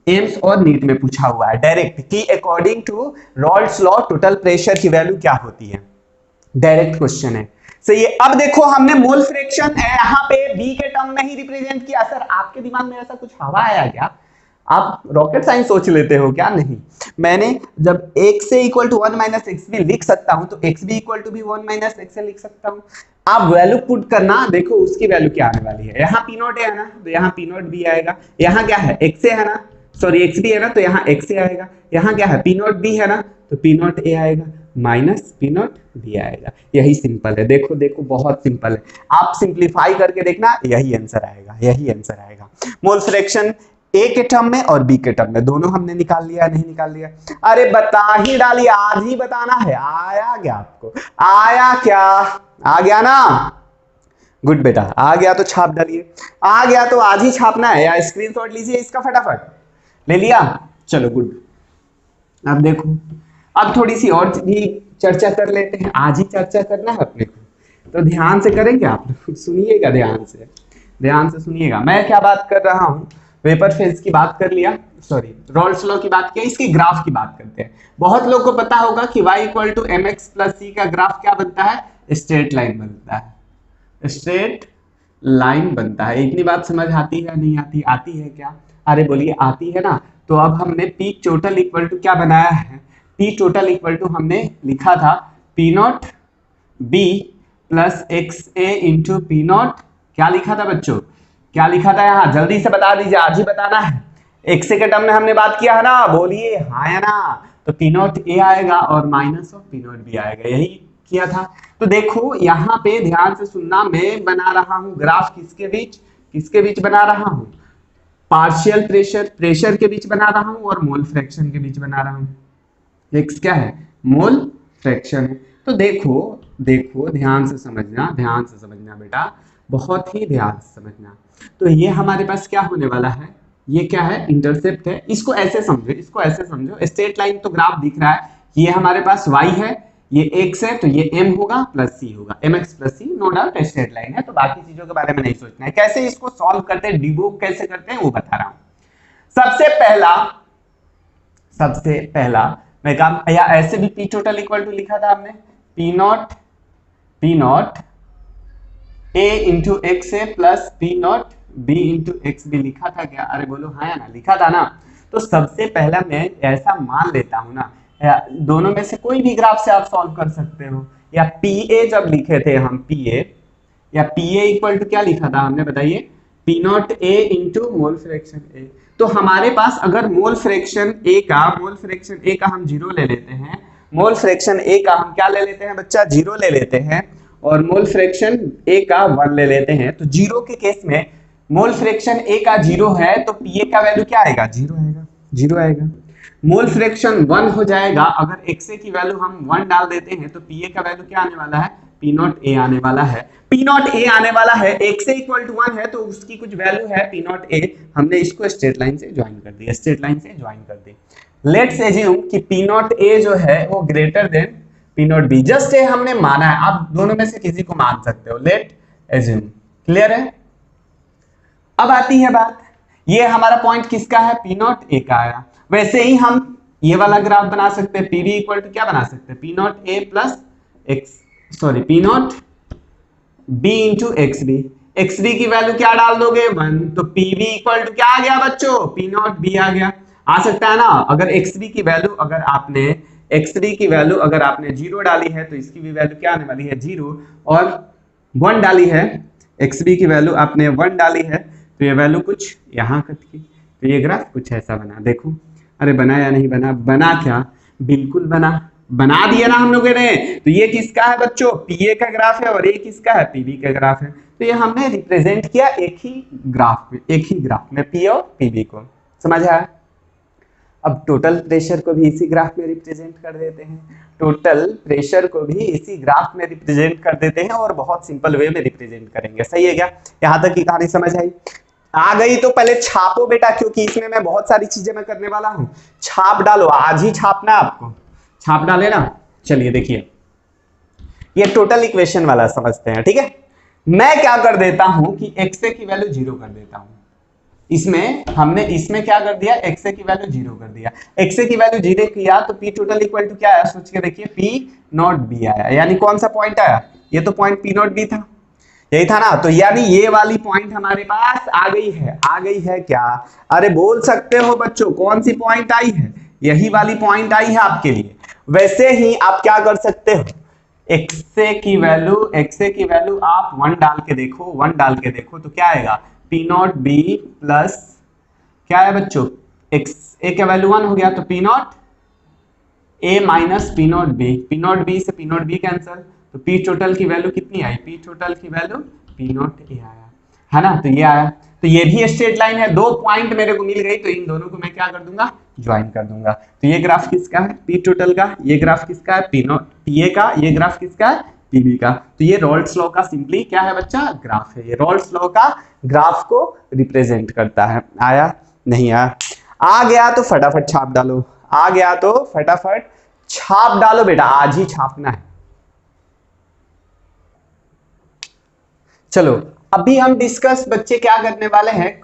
[SPEAKER 1] एम्स और नीट में पूछा हुआ है डायरेक्ट, कि according to Raoult's law total pressure की वैल्यू क्या होती है, डायरेक्ट क्वेश्चन है। सही है। अब देखो हमने मोल फ्रैक्शन यहाँ पे बी के टर्म में ही रिप्रेजेंट किया। सर आपके दिमाग में ऐसा कुछ हवा आया क्या, आप रॉकेट साइंस सोच लेते हो क्या? नहीं, मैंने जब x से equal to 1 minus X B लिख सकता हूं, तो एक्स बी इक्वल टू भी 1 माइनस एक्स लिख सकता हूं। आप वैल्यू पुट करना, देखो उसकी वैल्यू क्या आने वाली है। यहाँ पी नॉट है ना, तो यहाँ पी नॉट बी आएगा। यहाँ क्या है, एक्स है ना, सॉरी एक्स बी है ना, तो यहाँ एक्स आएगा। यहाँ क्या है, पी नॉट बी है ना, तो पी नॉट ए आएगा माइनस पी नॉट बी आएगा। यही सिंपल है, देखो देखो बहुत सिंपल है। आप सिंप्लीफाई करके देखना, यही आंसर आएगा, यही आंसर आएगा। मोल फ्रैक्शन ए के टर्म में और बी के टर्म में दोनों हमने निकाल लिया, नहीं निकाल लिया? अरे बता ही डालिए, आज ही बताना है। आया क्या आपको, आया क्या, आ गया ना? गुड बेटा, आ गया तो छाप डालिए, आ गया तो आज ही छापना है, या स्क्रीनशॉट लीजिए इसका फटाफट। ले लिया, चलो गुड। अब देखो, अब थोड़ी सी और भी चर्चा कर लेते हैं, आज ही चर्चा करना है अपने को, तो ध्यान से करेंगे आप लोग, सुनिएगा ध्यान से सुनिएगा। मैं क्या बात कर रहा हूं, वेपर फेज की बात कर लिया, सॉरी रॉल्स लॉ की बात किया, इसकी ग्राफ की बात करते हैं। बहुत लोग को पता होगा कि y equal to M X plus C का ग्राफ क्या बनता है, स्ट्रेट लाइन बनता है, स्ट्रेट लाइन बनता है। इतनी बात समझ आती है नहीं आती? आती है क्या? अरे बोलिए आती है ना। तो अब हमने पी टोटल इक्वल टू क्या बनाया है, पी टोटल इक्वल टू हमने लिखा था P naught B plus x A into P not, क्या लिखा था बच्चों, क्या लिखा था यहाँ, जल्दी से बता दीजिए, आज ही बताना है। एक्स ए के टर्म में हमने बात किया है ना, बोलिए हाँ या ना। तो पी नॉट ए आएगा और minus of P naught B आएगा, यही किया था। तो देखो यहाँ पे ध्यान से सुनना, मैं बना रहा हूं ग्राफ किसके बीच बना रहा हूं, पार्शियल प्रेशर के बीच बना रहा हूं और मोल फ्रैक्शन के बीच बना रहा हूं। एक्स क्या है, मोल फ्रैक्शन है। तो देखो देखो ध्यान से समझना बेटा, बहुत ही ध्यान से समझना। तो ये हमारे पास क्या होने वाला है, ये क्या है, इंटरसेप्ट है। इसको ऐसे समझो, स्ट्रेट लाइन तो ग्राफ दिख रहा है, ये हमारे पास y है, ये x है, तो ये m होगा प्लस c होगा, mx प्लस c, no doubt straight line है। तो बाकी चीजों के बारे में नहीं सोचना है। कैसे इसको सॉल्व करते हैं, डिबोग कैसे करते हैं वो बता रहा हूं। सबसे पहला मैं काम, या ऐसे भी पी टोटल इक्वल टू लिखा था हमने, P naught A into X A plus P naught B into X B लिखा था क्या? अरे बोलो हाँ या ना, लिखा था ना। तो सबसे पहला मैं ऐसा मान लेता हूं ना, दोनों में से कोई भी ग्राफ से आप सॉल्व कर सकते हो। या पी ए जब लिखे थे हम, पी ए इक्वल टू क्या लिखा था हमने, बताइए, P naught A into mole fraction A. तो हमारे पास अगर मोल फ्रैक्शन ए का हम 0 ले लेते हैं, मोल फ्रैक्शन ए का हम क्या ले लेते हैं बच्चा, 0 ले लेते हैं, और मोल फ्रैक्शन ए का 1 ले लेते हैं। तो 0 के केस में मोल फ्रैक्शन ए का 0 है तो पीए का वैल्यू क्या आएगा, 0 आएगा, 0 आएगा। मोल फ्रैक्शन 1 हो जाएगा, अगर एक्सए की वैल्यू हम 1 डाल देते हैं तो पीए का वैल्यू क्या आने वाला है, पी नॉट ए आने वाला है। पी नॉट ए आने वाला है, एक्सए इक्वल टू 1 है तो उसकी कुछ वैल्यू है पी नॉट ए, हमने इसको स्ट्रेट लाइन से ज्वाइन कर दिया, स्ट्रेट लाइन से ज्वाइन कर दी। लेट्स एज्यूम कि पी नॉट ए जो है वो greater than P naught B, just a हमने माना है, आप दोनों में से किसी को मान सकते हो, लेट एज्यूम। क्लियर है? अब आती है बात, ये हमारा पॉइंट किसका है, पी नॉट ए का आया। वैसे ही हम ये वाला ग्राफ बना सकते हैं, पीवी इक्वल टू क्या बना सकते हैं, P naught A plus X, sorry P naught B into X B. X B की वैल्यू क्या डाल दोगे, 1, तो पीवी इक्वल टू क्या आ गया बच्चों, पी नॉट बी आ गया। आ सकता है ना, अगर एक्स बी की वैल्यू अगर आपने अगर आपने 0 डाली है तो इसकी भी वैल्यू क्या आने वाली है, 0, और 1 डाली है, एक्स बी की वैल्यू आपने 1 डाली है तो ये वैल्यू कुछ यहाँ कट की, तो ये ग्राफ कुछ ऐसा बना। देखो, अरे बना या नहीं बना, बना क्या, बिल्कुल बना दिया ना हम लोगों ने। तो ये किसका है बच्चों, पीए का ग्राफ है, और ये किसका है, पीबी का ग्राफ है। तो ये हमने रिप्रेजेंट किया एक ही ग्राफ में पी और पीबी को। समझ आया? अब टोटल प्रेशर को भी इसी ग्राफ में रिप्रेजेंट कर देते हैं, टोटल प्रेशर को भी इसी ग्राफ में रिप्रेजेंट कर देते हैं, और बहुत सिंपल वे में रिप्रेजेंट करेंगे। सही है क्या? यहाँ तक की कहानी समझ आई? आ गई तो पहले छापो बेटा, क्योंकि इसमें मैं बहुत सारी चीजें मैं करने वाला हूँ। छाप डालो, आज ही छापना आपको, छाप डाले ना। चलिए देखिए, ये टोटल इक्वेशन वाला समझते हैं, ठीक है। मैं क्या कर देता हूं कि एक्सए की वैल्यू 0 कर देता हूं। इसमें क्या कर दिया, एक्सए की वैल्यू 0 कर दिया। एक्सए की वैल्यू 0 किया तो पी टोटल इक्वल टू क्या आया, सोच के देखिए, पी नॉट बी आया। यानी कौन सा पॉइंट आया, ये तो पॉइंट पी नॉट बी था, यही था ना। तो यानी ये वाली पॉइंट हमारे पास आ गई है क्या, अरे बोल सकते हो बच्चों, कौन सी पॉइंट आई है, यही वाली पॉइंट आई है आपके लिए। वैसे ही आप क्या कर सकते हो, एक्सए की वैल्यू आप 1 डाल के देखो तो क्या आएगा, पी नॉट बी प्लस क्या है बच्चों, एक्स ए का वैल्यू 1 हो गया, तो P naught A minus P naught B से पी नॉट बी कैंसिल, तो पी टोटल की वैल्यू कितनी आई, पी टोटल की वैल्यू पी नॉट ए आया, है ना। तो ये आया, तो ये भी स्ट्रेट लाइन है, 2 पॉइंट मेरे को मिल गई, तो इन दोनों को मैं क्या कर दूंगा, ज्वाइन कर दूंगा। तो ये ग्राफ किसका है, पी टोटल का, ये ग्राफ किसका है, पीए का, ये ग्राफ किसका है, पीबी का। तो ये रॉल्स लॉ का सिंपली क्या है बच्चा, ग्राफ है। ये रॉल्स लॉ का ग्राफ को रिप्रेजेंट करता है। आया नहीं आया? आ गया तो फटाफट छाप डालो, आ गया तो फटाफट छाप डालो बेटा, आज ही छापना है। चलो अभी हम डिस्कस बच्चे क्या करने वाले हैं,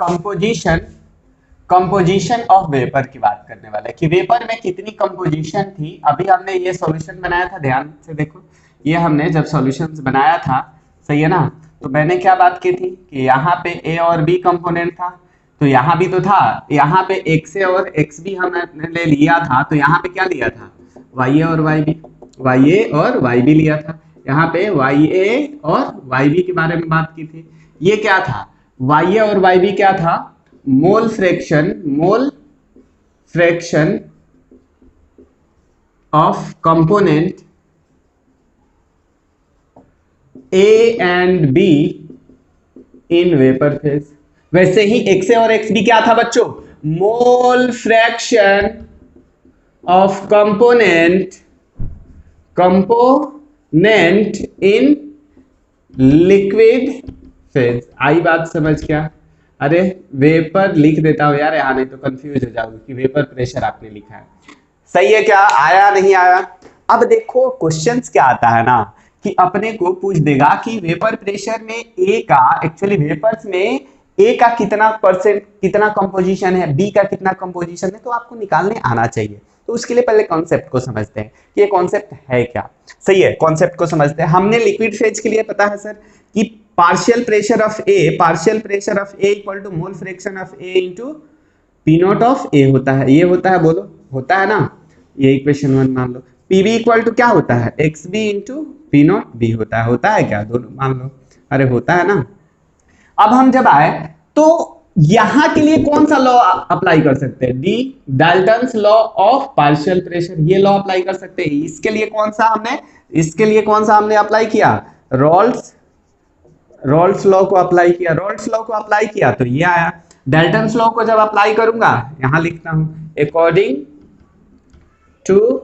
[SPEAKER 1] कंपोजिशन ऑफ वेपर की बात करने वाले हैं कि वेपर में कितनी कंपोजिशन थी। अभी हमने ये सॉल्यूशन बनाया था, ध्यान से देखो, ये हमने जब सॉल्यूशंस बनाया था, सही है ना, तो मैंने क्या बात की थी कि यहाँ पे ए और बी कंपोनेंट था, तो यहाँ भी तो था, यहाँ पे एक्स ए और एक्स बी हमने ले लिया था, तो यहाँ पे क्या लिया था, वाई ए और वाई बी लिया था। यहाँ पे वाई ए और वाई बी के बारे में बात की थी। ये क्या था, वाई ए और वाई बी क्या था, मोल fraction of component A and be in vapour phase. वैसे ही एक्स ए और एक्स बी क्या था बच्चों, mole fraction of component in liquid phase. आई बात समझ क्या, अरे वेपर लिख देता हूं यार यहाँ, नहीं तो कंफ्यूज हो जाओगे कि वेपर प्रेशर आपने लिखा है। सही है क्या, आया नहीं आया? अब देखो क्वेश्चंस क्या आता है ना कि अपने को पूछ देगा कि वेपर प्रेशर में ए का, एक्चुअली वेपर्स में ए का कितना कंपोजिशन है, बी का कितना कंपोजिशन है, तो आपको निकालने आना चाहिए। तो उसके लिए पहले कॉन्सेप्ट को समझते हैं कि ये कॉन्सेप्ट है क्या। सही है, कॉन्सेप्ट को समझते हैं। हमने लिक्विड फेज के लिए पता है सर कि partial pressure of A equal to mole fraction of A into P naught of A होता है। ये होता है, बोलो होता है ना, ये इक्वेशन 1 मान लो। पीबी इक्वल टू क्या होता है, X B into P naught B होता है क्या, दोनों मान लो, अरे होता है ना। अब हम जब आए तो यहां के लिए कौन सा लॉ अप्लाई कर सकते हैं? D Dalton's law of partial pressure, ये लॉ अप्लाई कर सकते हैं। इसके लिए कौन सा हमने अप्लाई किया? रॉल्स लॉ को अप्लाई किया तो ये आया। डाल्टन्स लॉ को जब अप्लाई करूंगा, यहां लिखता हूं, अकॉर्डिंग टू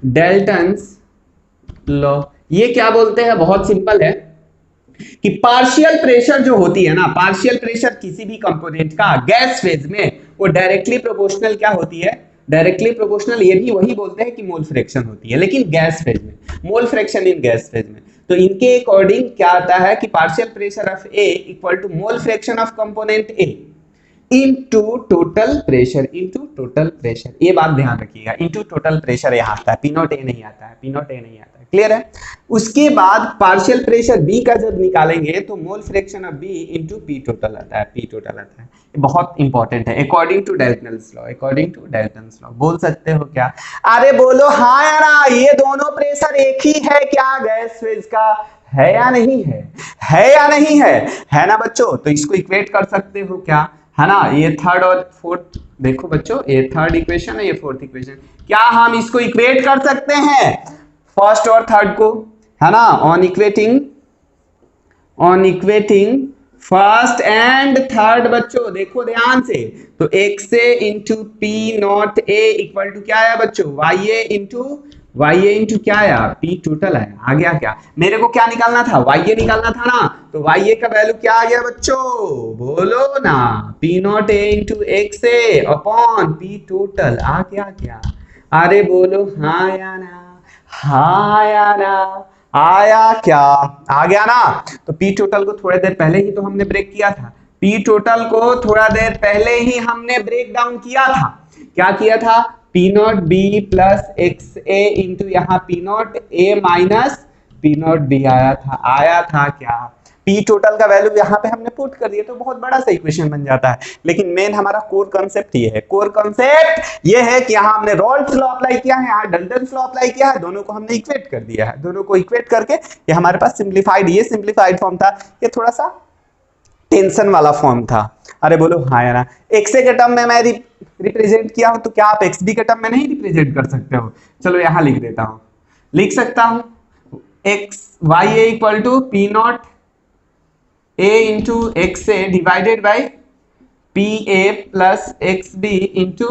[SPEAKER 1] डाल्टन्स लॉ, ये क्या बोलते हैं? बहुत सिंपल है कि पार्शियल प्रेशर जो होती है ना, पार्शियल प्रेशर किसी भी कंपोनेंट का गैस फेज में, वो डायरेक्टली प्रोपोर्शनल क्या होती है? डायरेक्टली प्रोपोर्शनल, ये भी वही बोलते हैं कि मोल फ्रैक्शन होती है, लेकिन गैस फेज में, mole fraction in gas phase में। तो इनके अकॉर्डिंग क्या आता है कि partial pressure of A equal to mole fraction of component A into total pressure, ये बात ध्यान रखिएगा, इनटू टोटल प्रेशर यहाँ आता है, पी नॉट ए नहीं आता है, क्लियर है? उसके बाद पार्शियल प्रेशर बी का जब निकालेंगे तो mole fraction of B into P total आता है, ये बहुत इंपॉर्टेंट है। अकॉर्डिंग टू डाल्टन्स लॉ, बोल सकते हो क्या? अरे बोलो हाँ यार, ये दोनों प्रेशर एक ही है क्या गैस फेज का? है या नहीं है ना बच्चों? तो इसको इक्वेट कर सकते हो क्या, है ना? ये थर्ड और फोर्थ, देखो बच्चों, ये थर्ड इक्वेशन है, ये फोर्थ इक्वेशन, क्या हम इसको इक्वेट कर सकते हैं फर्स्ट और थर्ड को, है ना? On equating first and third, बच्चों देखो ध्यान से, तो x से into P naught A equal to क्या आया बच्चों? YA इंटू क्या आया? P टोटल आया। आ गया क्या? मेरे को क्या निकालना था? YA निकालना था ना, तो YA का वैल्यू क्या आ गया बच्चों? बोलो ना, P naught A into X A upon P total. आ गया क्या? अरे बोलो हाँ या ना, आया क्या? आ गया ना? तो P टोटल को थोड़ी देर पहले ही तो हमने ब्रेक किया था, P टोटल को थोड़ा देर पहले ही हमने ब्रेक डाउन किया था। क्या किया था? P not be plus x A into यहाँ P naught A minus P not B आया था क्या? P टोटल का वैल्यू यहाँ पे हमने पुट कर दिया, तो बहुत बड़ा सा इक्वेशन बन जाता है। लेकिन मेन हमारा कोर कॉन्सेप्ट ये है कि यहाँ हमने रॉल्स लॉ अप्लाई किया है, यहाँ डाल्टन्स लॉ अप्लाई किया है, दोनों को हमने इक्वेट कर दिया है, दोनों को इक्वेट करके ये हमारे पास सिंप्लीफाइड फॉर्म था, ये थोड़ा सा टेंशन वाला फॉर्म था। अरे बोलो हाँ यार, एक्स ए के टर्म में मैं रिप्रेजेंट किया हूं, तो क्या आप एक्स बी के टर्म में नहीं रिप्रेजेंट कर सकते हो? चलो यहां लिख सकता हूं X Y A equal to P naught A into X A divided by P A plus X B into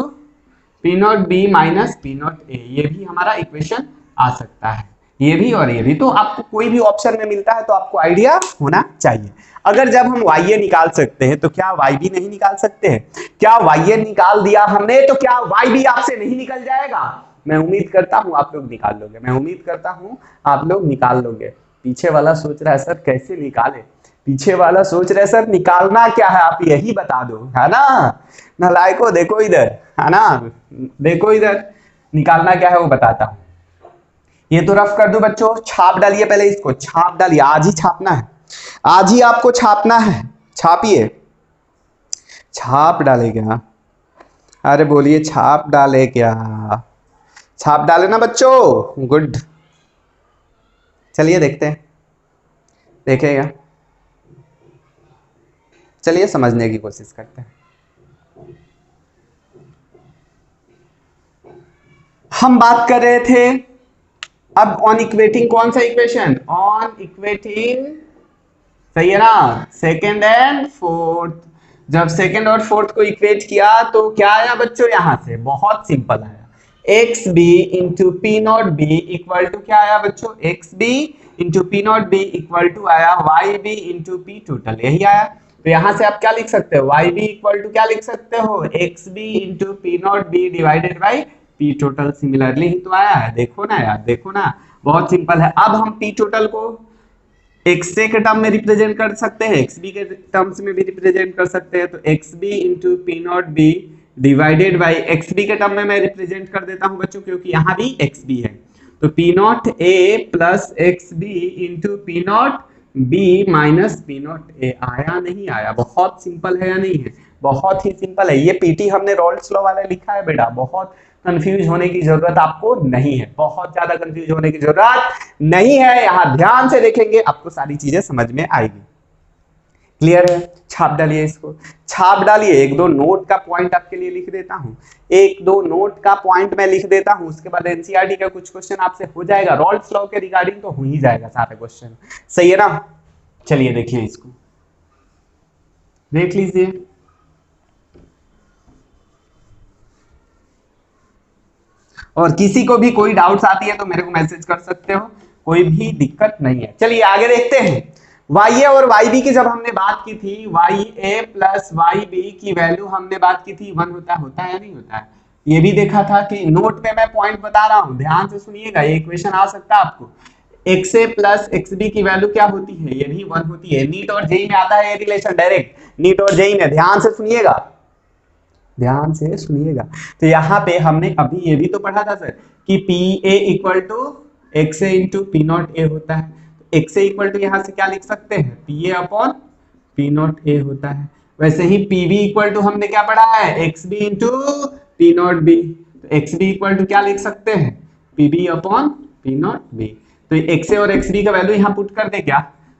[SPEAKER 1] P naught B minus P naught A, ये भी हमारा इक्वेशन आ सकता है, ये भी और ये भी। तो आपको कोई भी ऑप्शन में मिलता है तो आपको आइडिया होना चाहिए। अगर जब हम YA निकाल सकते हैं तो क्या YB नहीं निकाल सकते हैं? क्या YA निकाल दिया हमने तो क्या YB आपसे नहीं निकल जाएगा? मैं उम्मीद करता हूं आप लोग निकाल लोगे। पीछे वाला सोच रहा है सर कैसे निकाले, सर निकालना क्या है आप यही बता दो, है ना? नालायको देखो इधर, है ना? देखो इधर, निकालना क्या है वो बताता हूं। ये तो रफ कर दो बच्चों, छाप डालिए, पहले इसको छाप डालिए, आज ही छापना है, आज ही आपको छापना है, छापिए। छाप डाले क्या? अरे बोलिए छाप डाले क्या? छाप डाले ना बच्चों, गुड। चलिए देखते हैं, देखेगा, चलिए समझने की कोशिश करते हैं। हम बात कर रहे थे अब ऑन इक्वेटिंग, कौन सा इक्वेशन? ऑन इक्वेटिंग, सही है ना? Second and fourth. जब सेकेंड और फोर्थ को इक्वेट किया तो क्या आया बच्चों? यहां से बहुत सिंपल आया, X B into P naught B equal to क्या आया बच्चों? X B into P naught B equal to आया Y B into P total, यही आया। तो यहां से आप क्या लिख सकते हो? वाई बी इक्वल टू क्या लिख सकते हो? X B into P naught B divided by P total. Similarly ही तो आया है, देखो ना यार, देखो ना, बहुत सिंपल है। अब हम पी टोटल को एक्स ए के टर्म में रिप्रेजेंट कर सकते हैं, एक्स बी के टर्म्स में भी रिप्रेजेंट कर सकते हैं। तो X B into P naught B divided by X B के टर्म में मैं रिप्रेजेंट कर देता हूं बच्चों, क्योंकि यहां भी एक्स बी है। तो P naught A plus X B into P naught B minus P naught A. आया नहीं आया? बहुत सिंपल है या नहीं है? बहुत ही सिंपल है। ये पीटी हमने रॉल्स लॉ वाला लिखा है बेटा, बहुत कंफ्यूज होने की जरूरत आपको नहीं है, बहुत ज्यादा कंफ्यूज होने की जरूरत नहीं है। यहां ध्यान से देखेंगे आपको सारी चीजें समझ में आएगी। क्लियर है? छाप डालिए इसको, छाप डालिए। एक दो नोट का पॉइंट आपके लिए लिख देता हूं, एक दो नोट का पॉइंट मैं लिख देता हूं, उसके बाद एनसीईआरटी का कुछ क्वेश्चन आपसे हो जाएगा, रॉल्स लॉ के रिगार्डिंग तो हो ही जाएगा सारे क्वेश्चन। सही है ना? चलिए देखिए इसको, देख लीजिए। और किसी को भी कोई डाउट्स आती है तो मेरे को मैसेज कर सकते हो, कोई भी दिक्कत नहीं है। चलिए आगे देखते हैं। YA और YB की जब हमने बात की थी, YA प्लस YB की वैल्यू हमने बात की थी 1 होता है या नहीं होता है? ये भी देखा था कि नोट पे मैं पॉइंट बता रहा हूं, ध्यान से सुनिएगा, ये क्वेश्चन आ सकता है आपको। XA प्लस XB की वैल्यू क्या होती है? ये भी 1 होती है। नीट और जेई में आता है ये रिलेशन डायरेक्ट, नीट और जेई में। ध्यान से सुनिएगा, ध्यान से सुनिएगा। तो यहाँ पे हमने अभी ये भी तो पढ़ा था सर कि PA equal to XA into P naught A होता है। तो XA इक्वल टू यहाँ से क्या लिख सकते हैं? PA upon P naught A होता है। वैसे ही PB इक्वल टू हमने क्या पढ़ा है? XB into P naught B. तो XB इक्वल टू क्या लिख सकते हैं? PB upon P naught B. तो XA और XB का वैल्यू यहाँ पुट कर दे क्या?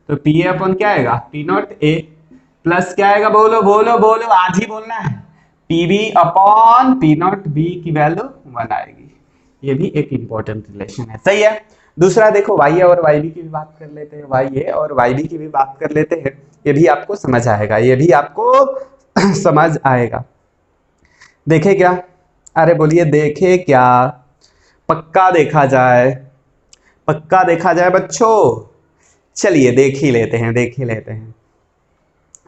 [SPEAKER 1] तो PA अपॉन क्या आएगा? पी नॉट ए प्लस क्या आएगा? बोलो बोलो बोलो, आज ही बोलना है। PB upon P naught B की वैल्यू 1 आएगी। ये भी एक इंपॉर्टेंट रिलेशन है। सही है। दूसरा देखो, YA और YB की भी बात कर लेते हैं, YA और YB की भी बात कर लेते हैं। ये भी आपको समझ आएगा, ये भी आपको समझ आएगा। देखे क्या? अरे बोलिए देखे क्या? पक्का देखा जाए, पक्का देखा जाए बच्चों। चलिए देख ही लेते हैं, देख ही लेते हैं।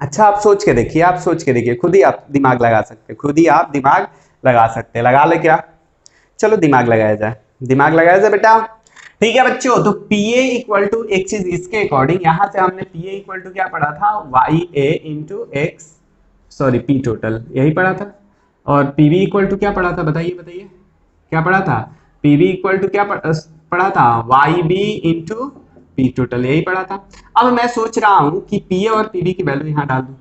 [SPEAKER 1] अच्छा आप सोच के देखिए, आप सोच के देखिए, खुद ही आप दिमाग लगा सकते हैं, खुद ही आप दिमाग लगा सकते हैं। लगा ले क्या? चलो दिमाग लगाया जाए, दिमाग लगाया जाए बेटा। ठीक है बच्चों, तो PA इक्वल टू एक चीज इसके अकॉर्डिंग, यहां से हमने PA इक्वल टू क्या पढ़ा था? YA into x, sorry P total, यही पढ़ा था। और PB इक्वल टू क्या पढ़ा था? बताइए बताइए, क्या पढ़ा था? PB इक्वल टू क्या पढ़ा था? YB इंटू पी टोटल, यही पढ़ा था। अब मैं सोच रहा हूं कि PA और PB की वैल्यू यहां डाल दूं,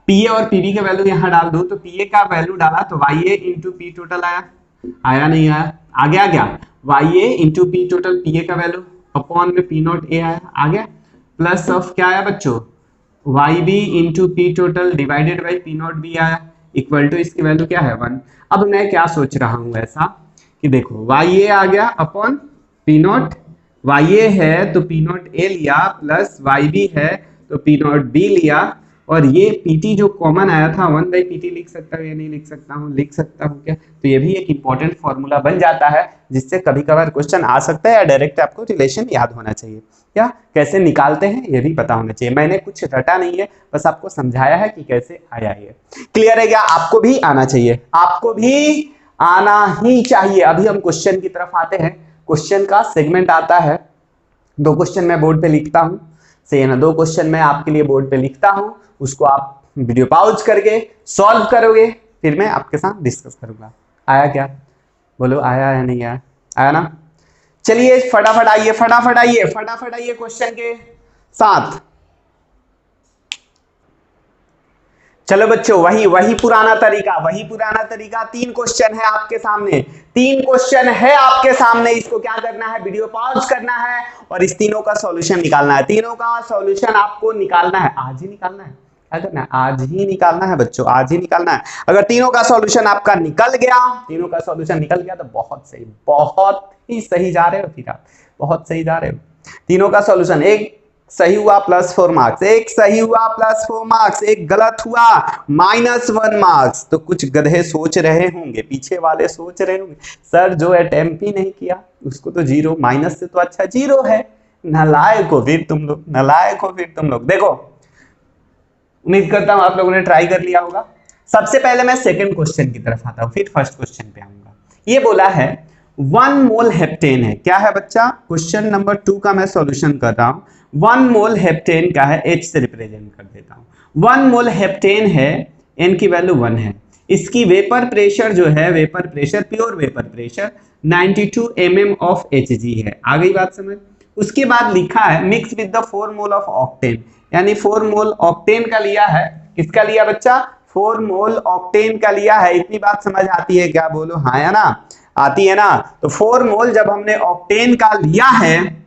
[SPEAKER 1] PA और PB का वैल्यू यहां डाल दूं। तो PA का वैल्यू डाला तो YA इंटू पी टोटल आया, आया नहीं आया? आ गया क्या? YA into P total, PA का वैल्यू अपॉन में पी नॉट ए आया, आ गया। प्लस ऑफ क्या आया बच्चों? YB into P total divided by P naught B आया, इक्वल टू इसकी वैल्यू क्या है? 1। अब मैं क्या सोच रहा हूं ऐसा कि देखो, YA आ गया अपॉन पी नॉट, YA है तो पी नॉट ए लिया, प्लस YB है तो पी नॉट बी लिया, और ये PT जो कॉमन आया था 1 बाई PT लिख सकता हूँ या नहीं लिख सकता हूँ? लिख सकता हूँ क्या? तो ये भी एक इंपॉर्टेंट फॉर्मूला बन जाता है, जिससे कभी कभार क्वेश्चन आ सकता है, या डायरेक्ट आपको रिलेशन याद होना चाहिए। क्या कैसे निकालते हैं ये भी पता होना चाहिए। मैंने कुछ रटा नहीं है, बस आपको समझाया है कि कैसे आया ये। क्लियर है क्या? आपको भी आना चाहिए, आपको भी आना ही चाहिए। अभी हम क्वेश्चन की तरफ आते हैं। क्वेश्चन का सेगमेंट आता है, 2 क्वेश्चन मैं बोर्ड पे लिखता हूं, सही है ना? 2 क्वेश्चन मैं आपके लिए बोर्ड पे लिखता हूं, उसको आप वीडियो पॉज करके सॉल्व करोगे, फिर मैं आपके साथ डिस्कस करूंगा। आया क्या? बोलो आया या नहीं आया? आया ना? चलिए फटाफट आइए, फटाफट आइए, फटाफट आइए क्वेश्चन के साथ। चलो बच्चों, वही पुराना तरीका, वही पुराना तरीका। 3 क्वेश्चन है आपके सामने, 3 क्वेश्चन है आपके सामने। इसको क्या करना है? वीडियो पॉज करना है और इस तीनों का सॉल्यूशन निकालना है। तीनों का सॉल्यूशन आपको निकालना है, आज ही निकालना है। क्या करना है? आज ही निकालना है बच्चों, आज ही निकालना है। अगर तीनों का सॉल्यूशन आपका निकल गया, तीनों का सॉल्यूशन निकल गया तो बहुत सही, बहुत ही सही जा रहे हो, फिर आप बहुत सही जा रहे हो। तीनों का सॉल्यूशन, एक सही हुआ +4 मार्क्स, एक सही हुआ +4 मार्क्स, एक गलत हुआ -1 मार्क्स। तो कुछ गधे सोच रहे होंगे, पीछे वाले सोच रहे होंगे, सर जो अटेम्प्ट ही नहीं किया उसको तो 0, माइनस से तो अच्छा 0 है। नालायक हो फिर तुम लोग, नालायक हो फिर तुम लोग। देखो, उम्मीद करता हूं आप लोगों ने ट्राई कर लिया होगा। सबसे पहले मैं सेकंड क्वेश्चन की तरफ आता हूं, फिर फर्स्ट क्वेश्चन पे आऊंगा। ये बोला है 1 मोल हेप्टेन है। क्या है बच्चा? क्वेश्चन नंबर 2 का मैं सॉल्यूशन कर रहा हूं। 1 मोल हेप्टेन क्या है? H से रिप्रेजेंट कर देता हूं। 1 मोल हेप्टेन है, N की वैल्यू 1 है। इसकी वेपर प्रेशर जो है, vapour pressure, pure vapour pressure 92 mm of Hg है। आ गई बात समझ? उसके बाद लिखा है mix with the 4 mole of octane, यानी 4 मोल ऑक्टेन का लिया है। किसका लिया बच्चा? 4 मोल ऑक्टेन का लिया है। इतनी बात समझ आती है क्या? बोलो हाँ या ना? आती है ना? तो 4 मोल जब हमने ऑक्टेन का लिया है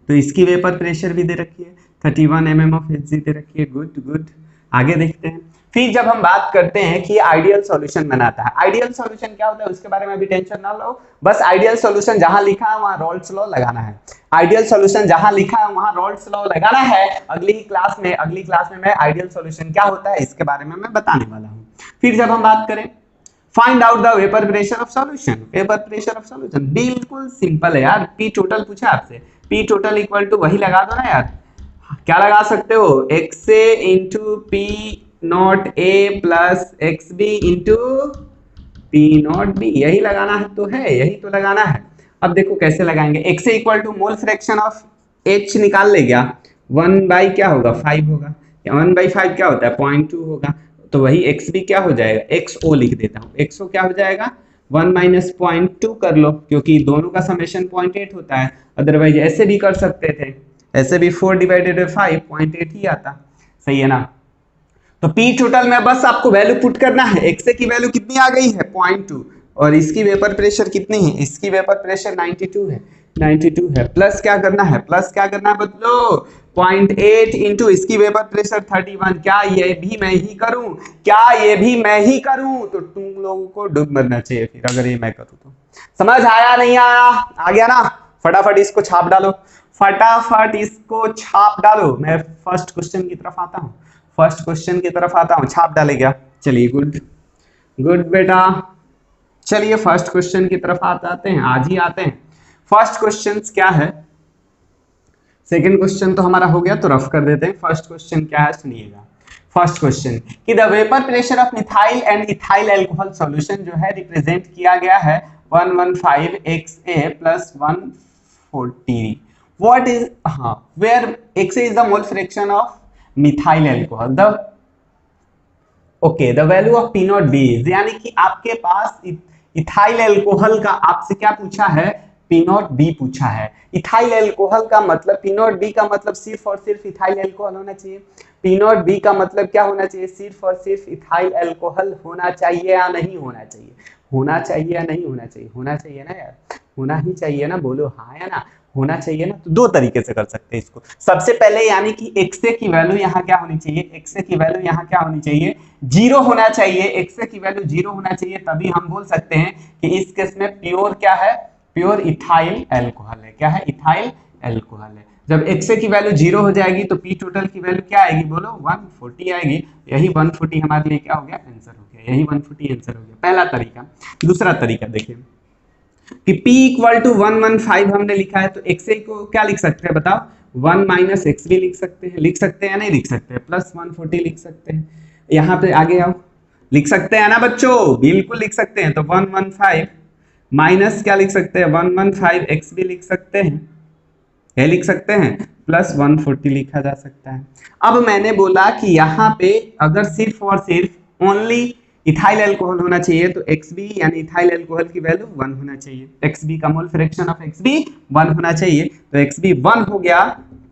[SPEAKER 1] तो इसकी वेपर प्रेशर भी दे रखी है, 31 mm ऑफ Hg दे रखी है। Good good. आगे देखते हैं। फिर जब हम बात करते हैं कि आइडियल सॉल्यूशन बनाता है, आइडियल सॉल्यूशन क्या होता है उसके बारे में अभी टेंशन ना लो, बस आइडियल सॉल्यूशन जहां लिखा है वहां रोल्स लॉ लगाना है। आइडियल सॉल्यूशन जहां लिखा है वहां रोल्स लॉ लगाना है। अगली क्लास में मैं आइडियल सॉल्यूशन क्या होता है इसके बारे में मैं बताने वाला हूं। फिर जब हम बात करें find out the vapour pressure of solution, vapour pressure of solution बिल्कुल सिंपल है यार। पी टोटल पूछा आपसे, पी टोटल इक्वल टू वही लगा दो ना यार, क्या लगा सकते हो, X A into P naught A plus X B into P naught B, यही लगाना है तो है, यही तो लगाना है। अब देखो कैसे लगाएंगे, X A equal to mole fraction of H निकाल ले गया, 1 बाई क्या होगा 5 होगा, 1 बाई 5 क्या होता है 0.2 होगा, तो वही एक्स बी क्या हो जाएगा, एक्स ओ लिख देता हूँ, एक्स ओ क्या हो जाएगा 1 माइनस 0.2 कर लो, क्योंकि दोनों का समेशन 0.8 होता है। अदरवाइज ऐसे भी कर सकते थे, ऐसे भी 4 डिवाइडेड बाई 5 0.8 ही आता, सही है ना। तो पी टोटल में बस आपको वैल्यू पुट करना है, एक्स की वैल्यू कितनी आ गई है 0.2, और इसकी वेपर प्रेशर कितनी है, इसकी वेपर प्रेशर 92 है, 92 है, प्लस क्या करना है, प्लस क्या करना है बदलो 0.8 इंटू इसकी वेपर प्रेशर 31, क्या ये भी मैं ही करूं, क्या ये भी मैं ही करूं, तो तुम लोगों को डूब मरना चाहिए फिर अगर ये मैं करूं तो। समझ आया नहीं आया, आ गया ना, फटाफट इसको छाप डालो, फटाफट इसको छाप डालो। मैं फर्स्ट क्वेश्चन की तरफ आता हूं, फर्स्ट क्वेश्चन की तरफ आता हूं, छाप डाले क्या, चलिए गुड गुड बेटा, चलिए फर्स्ट क्वेश्चन की तरफ आते हैं, आज ही आते हैं। फर्स्ट क्वेश्चन क्या है, सेकंड क्वेश्चन तो हमारा हो गया तो रफ कर देते हैं। फर्स्ट क्वेश्चन क्या है सुनिएगा, फर्स्ट क्वेश्चन कि the vapour pressure of methyl and ethyl alcohol solution जो है रिप्रेजेंट किया गया है 115 XA plus 140, व्हाट इज, हाँ where XA is the mole fraction of methyl alcohol, the okay the value of P naught B is, यानी कि आपके पास ethyl alcohol का आपसे क्या पूछा है, पी नॉट बी पूछा है। इथाइल अल्कोहल का मतलब, पी नॉट बी का मतलब सिर्फ और सिर्फ इथाइल अल्कोहल होना चाहिए, पी नॉट बी का मतलब क्या होना चाहिए, सिर्फ और सिर्फ इथाइल अल्कोहल होना चाहिए या नहीं होना चाहिए, होना चाहिए या नहीं होना चाहिए, होना चाहिए ना यार, होना ही चाहिए ना, बोलो हाँ या ना, होना चाहिए ना। तो दो तरीके से कर सकते हैं इसको, सबसे पहले यानी कि एक्सए की वैल्यू यहाँ क्या होनी चाहिए, एक्सए की वैल्यू यहाँ क्या होनी चाहिए, 0 होना चाहिए, एक्सए की वैल्यू 0 होना चाहिए, तभी हम बोल सकते हैं कि इस केस में प्योर क्या है, प्योर इथाइल अल्कोहल है, क्या है इथाइल अल्कोहल है। जब एक्सए की वैल्यू 0 हो जाएगी तो पी टोटल की वैल्यू क्या आएगी, बोलो 140 आएगी, यही 140 हमारे लिए क्या हो गया, आंसर हो गया, यही 140 आंसर हो गया, पहला तरीका। दूसरा तरीका देखिए कि P इक्वल टू 115 हमने लिखा है, तो एक्सए को क्या लिख सकते हैं बताओ, 1 माइनस एक्स भी लिख सकते हैं, लिख सकते हैं नहीं लिख सकते हैं, प्लस 140 लिख सकते हैं, यहाँ पे आगे आओ, लिख सकते हैं ना बच्चों, बिल्कुल लिख सकते हैं। तो 115 माइनस क्या लिख सकते हैं, 115 एक्स भी लिख सकते हैं, ये लिख सकते हैं, प्लस 140 लिखा जा सकता है। अब मैंने बोला कि यहाँ पे अगर सिर्फ और सिर्फ ओनली इथाइल अल्कोहल होना चाहिए तो XB यानी इथाइल अल्कोहल की वैल्यू 1 होना चाहिए, XB का मोल फ्रैक्शन ऑफ XB 1 होना चाहिए, तो XB 1 हो गया,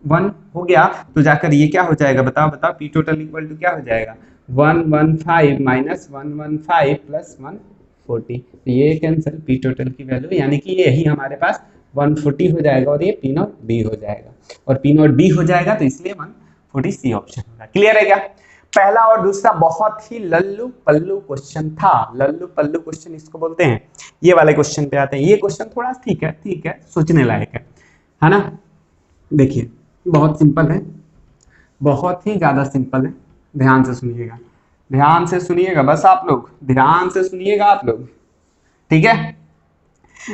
[SPEAKER 1] 1 हो गया तो जाकर ये क्या हो जाएगा बताओ बताओ, P टोटल इक्वल टू क्या हो जाएगा, 115 माइनस 115 प्लस 140, तो ये कैंसिल, P टोटल की वैल्यू यानी कि यही हमारे पास 140 हो जाएगा और ये P नॉट B हो जाएगा, और P नॉट B हो जाएगा तो इसलिए 140 C ऑप्शन होगा। क्लियर है क्या? पहला और दूसरा बहुत ही लल्लू पल्लू क्वेश्चन था, लल्लू पल्लू क्वेश्चन इसको बोलते हैं। ये वाले क्वेश्चन पे आते हैं, ये क्वेश्चन थोड़ा ठीक है सोचने लायक है ना। देखिए बहुत सिंपल है, बहुत ही ज्यादा सिंपल है, ध्यान से सुनिएगा, ध्यान से सुनिएगा, बस आप लोग ध्यान से सुनिएगा आप लोग, ठीक है।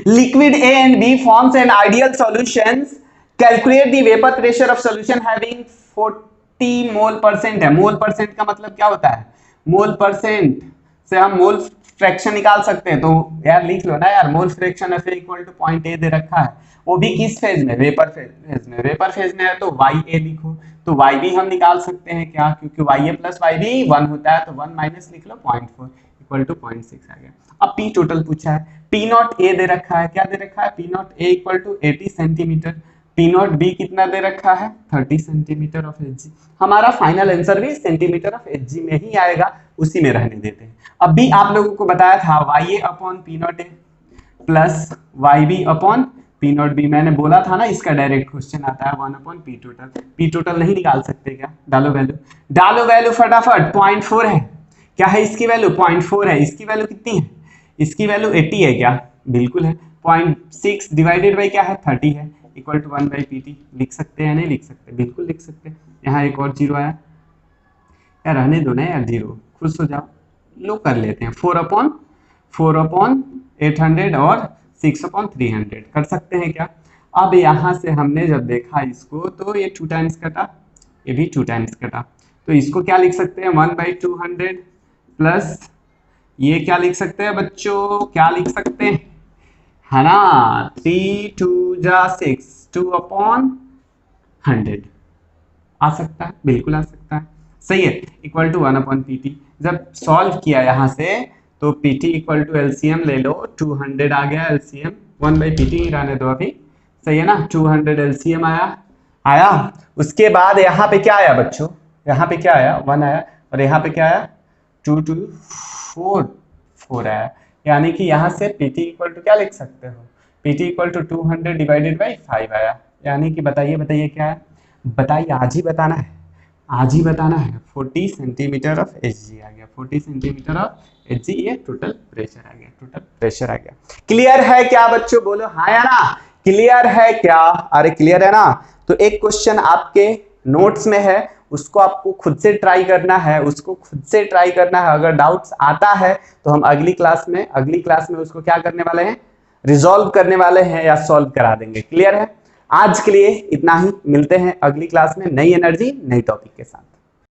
[SPEAKER 1] Liquid A and B forms an ideal solutions, calculate the vapor pressure of solution having 40 mole percent है। मोल परसेंट का मतलब क्या होता है, मोल परसेंट से हम मोल फ्रैक्शन निकाल सकते हैं, तो यार लिख लो ना यार, mole fraction Fa equal to 0.8 दे रखा है, वो भी किस फेज में, वेपर फेज में, वेपर फेज में है तो Ya लिखो, तो Yb हम निकाल सकते हैं क्या, क्योंकि Ya प्लस Yb 1 होता है, तो 1 माइनस लिख लो 0.4 इक्वल टू 0.6 आ गया। अब P टोटल पूछा है, P नॉट A दे रखा है, क्या दे रखा है, P naught A equal to 80 centimetre, P naught B कितना दे रखा है 30 सेंटीमीटर ऑफ Hg, हमारा फाइनल आंसर भी सेंटीमीटर ऑफ Hg में ही आएगा, उसी में रहने देते हैं। अब भी आप लोगों को बताया था Ya upon P naught A plus Yb upon P naught B, मैंने बोला था ना इसका डायरेक्ट क्वेश्चन आता है 1/पी टोटल। पी टोटल नहीं निकाल सकते क्या? डालो वैल्यू, डालो वैल्यू फटाफट। 0.4 है, क्या है इसकी वैल्यू? 0.4 है। इसकी वैल्यू कितनी है? इसकी वैल्यू 80 है क्या? बिल्कुल है। 0.6 डिवाइडेड बाई क्या है? 30 है, इक्वल टू 1/pt। लिख सकते हैं? नहीं लिख सकते? बिल्कुल लिख सकते हैं। यहाँ एक और जीरो आया यार, रहने दो ना यार, जीरो खुश हो जाओ। लो कर लेते हैं, 4/800 और 6/300 कर सकते हैं क्या? अब यहाँ से हमने जब देखा इसको तो ये 2 टाइम्स कटा, ये भी 2 टाइम्स कटा, तो इसको क्या लिख सकते हैं? 1/200 प्लस ये क्या लिख सकते हैं बच्चों? क्या लिख सकते हैं, है ना? 3 2 जा 6, 2/100 आ सकता है, बिल्कुल आ सकता है, सही है। Equal to 1/pt। जब सॉल्व किया यहाँ से तो pt इक्वल टू एलसीएम ले लो, 200 आ गया एलसीएम, 1/pt ही रहने दो अभी, सही है ना? 200 एलसीएम आया। उसके बाद यहाँ पे क्या आया बच्चों? यहाँ पे क्या आया? 1 आया, और यहाँ पे क्या आया? 4 आया। यानी कि यहाँ से pt इक्वल टू क्या लिख सकते हो? pt equal to 200 divided by 5 आया। यानी कि बताइए क्या है? बताइए, आज ही बताना है, आज ही बताना है। 40 सेंटीमीटर ऑफ Hg आ गया, 40 सेंटीमीटर ऑफ Hg, ये टोटल प्रेशर आ गया, टोटल प्रेशर आ गया। क्लियर है क्या बच्चों? बोलो हाँ या ना, क्लियर है क्या? अरे क्लियर है ना? तो एक क्वेश्चन आपके नोट्स में है, उसको आपको खुद से ट्राई करना है, उसको खुद से ट्राई करना है। अगर डाउट्स आता है तो हम अगली क्लास में उसको क्या करने वाले हैं? रिजॉल्व करने वाले हैं या सॉल्व करा देंगे। क्लियर है? आज के लिए इतना ही, मिलते हैं अगली क्लास में नई एनर्जी नई टॉपिक के साथ।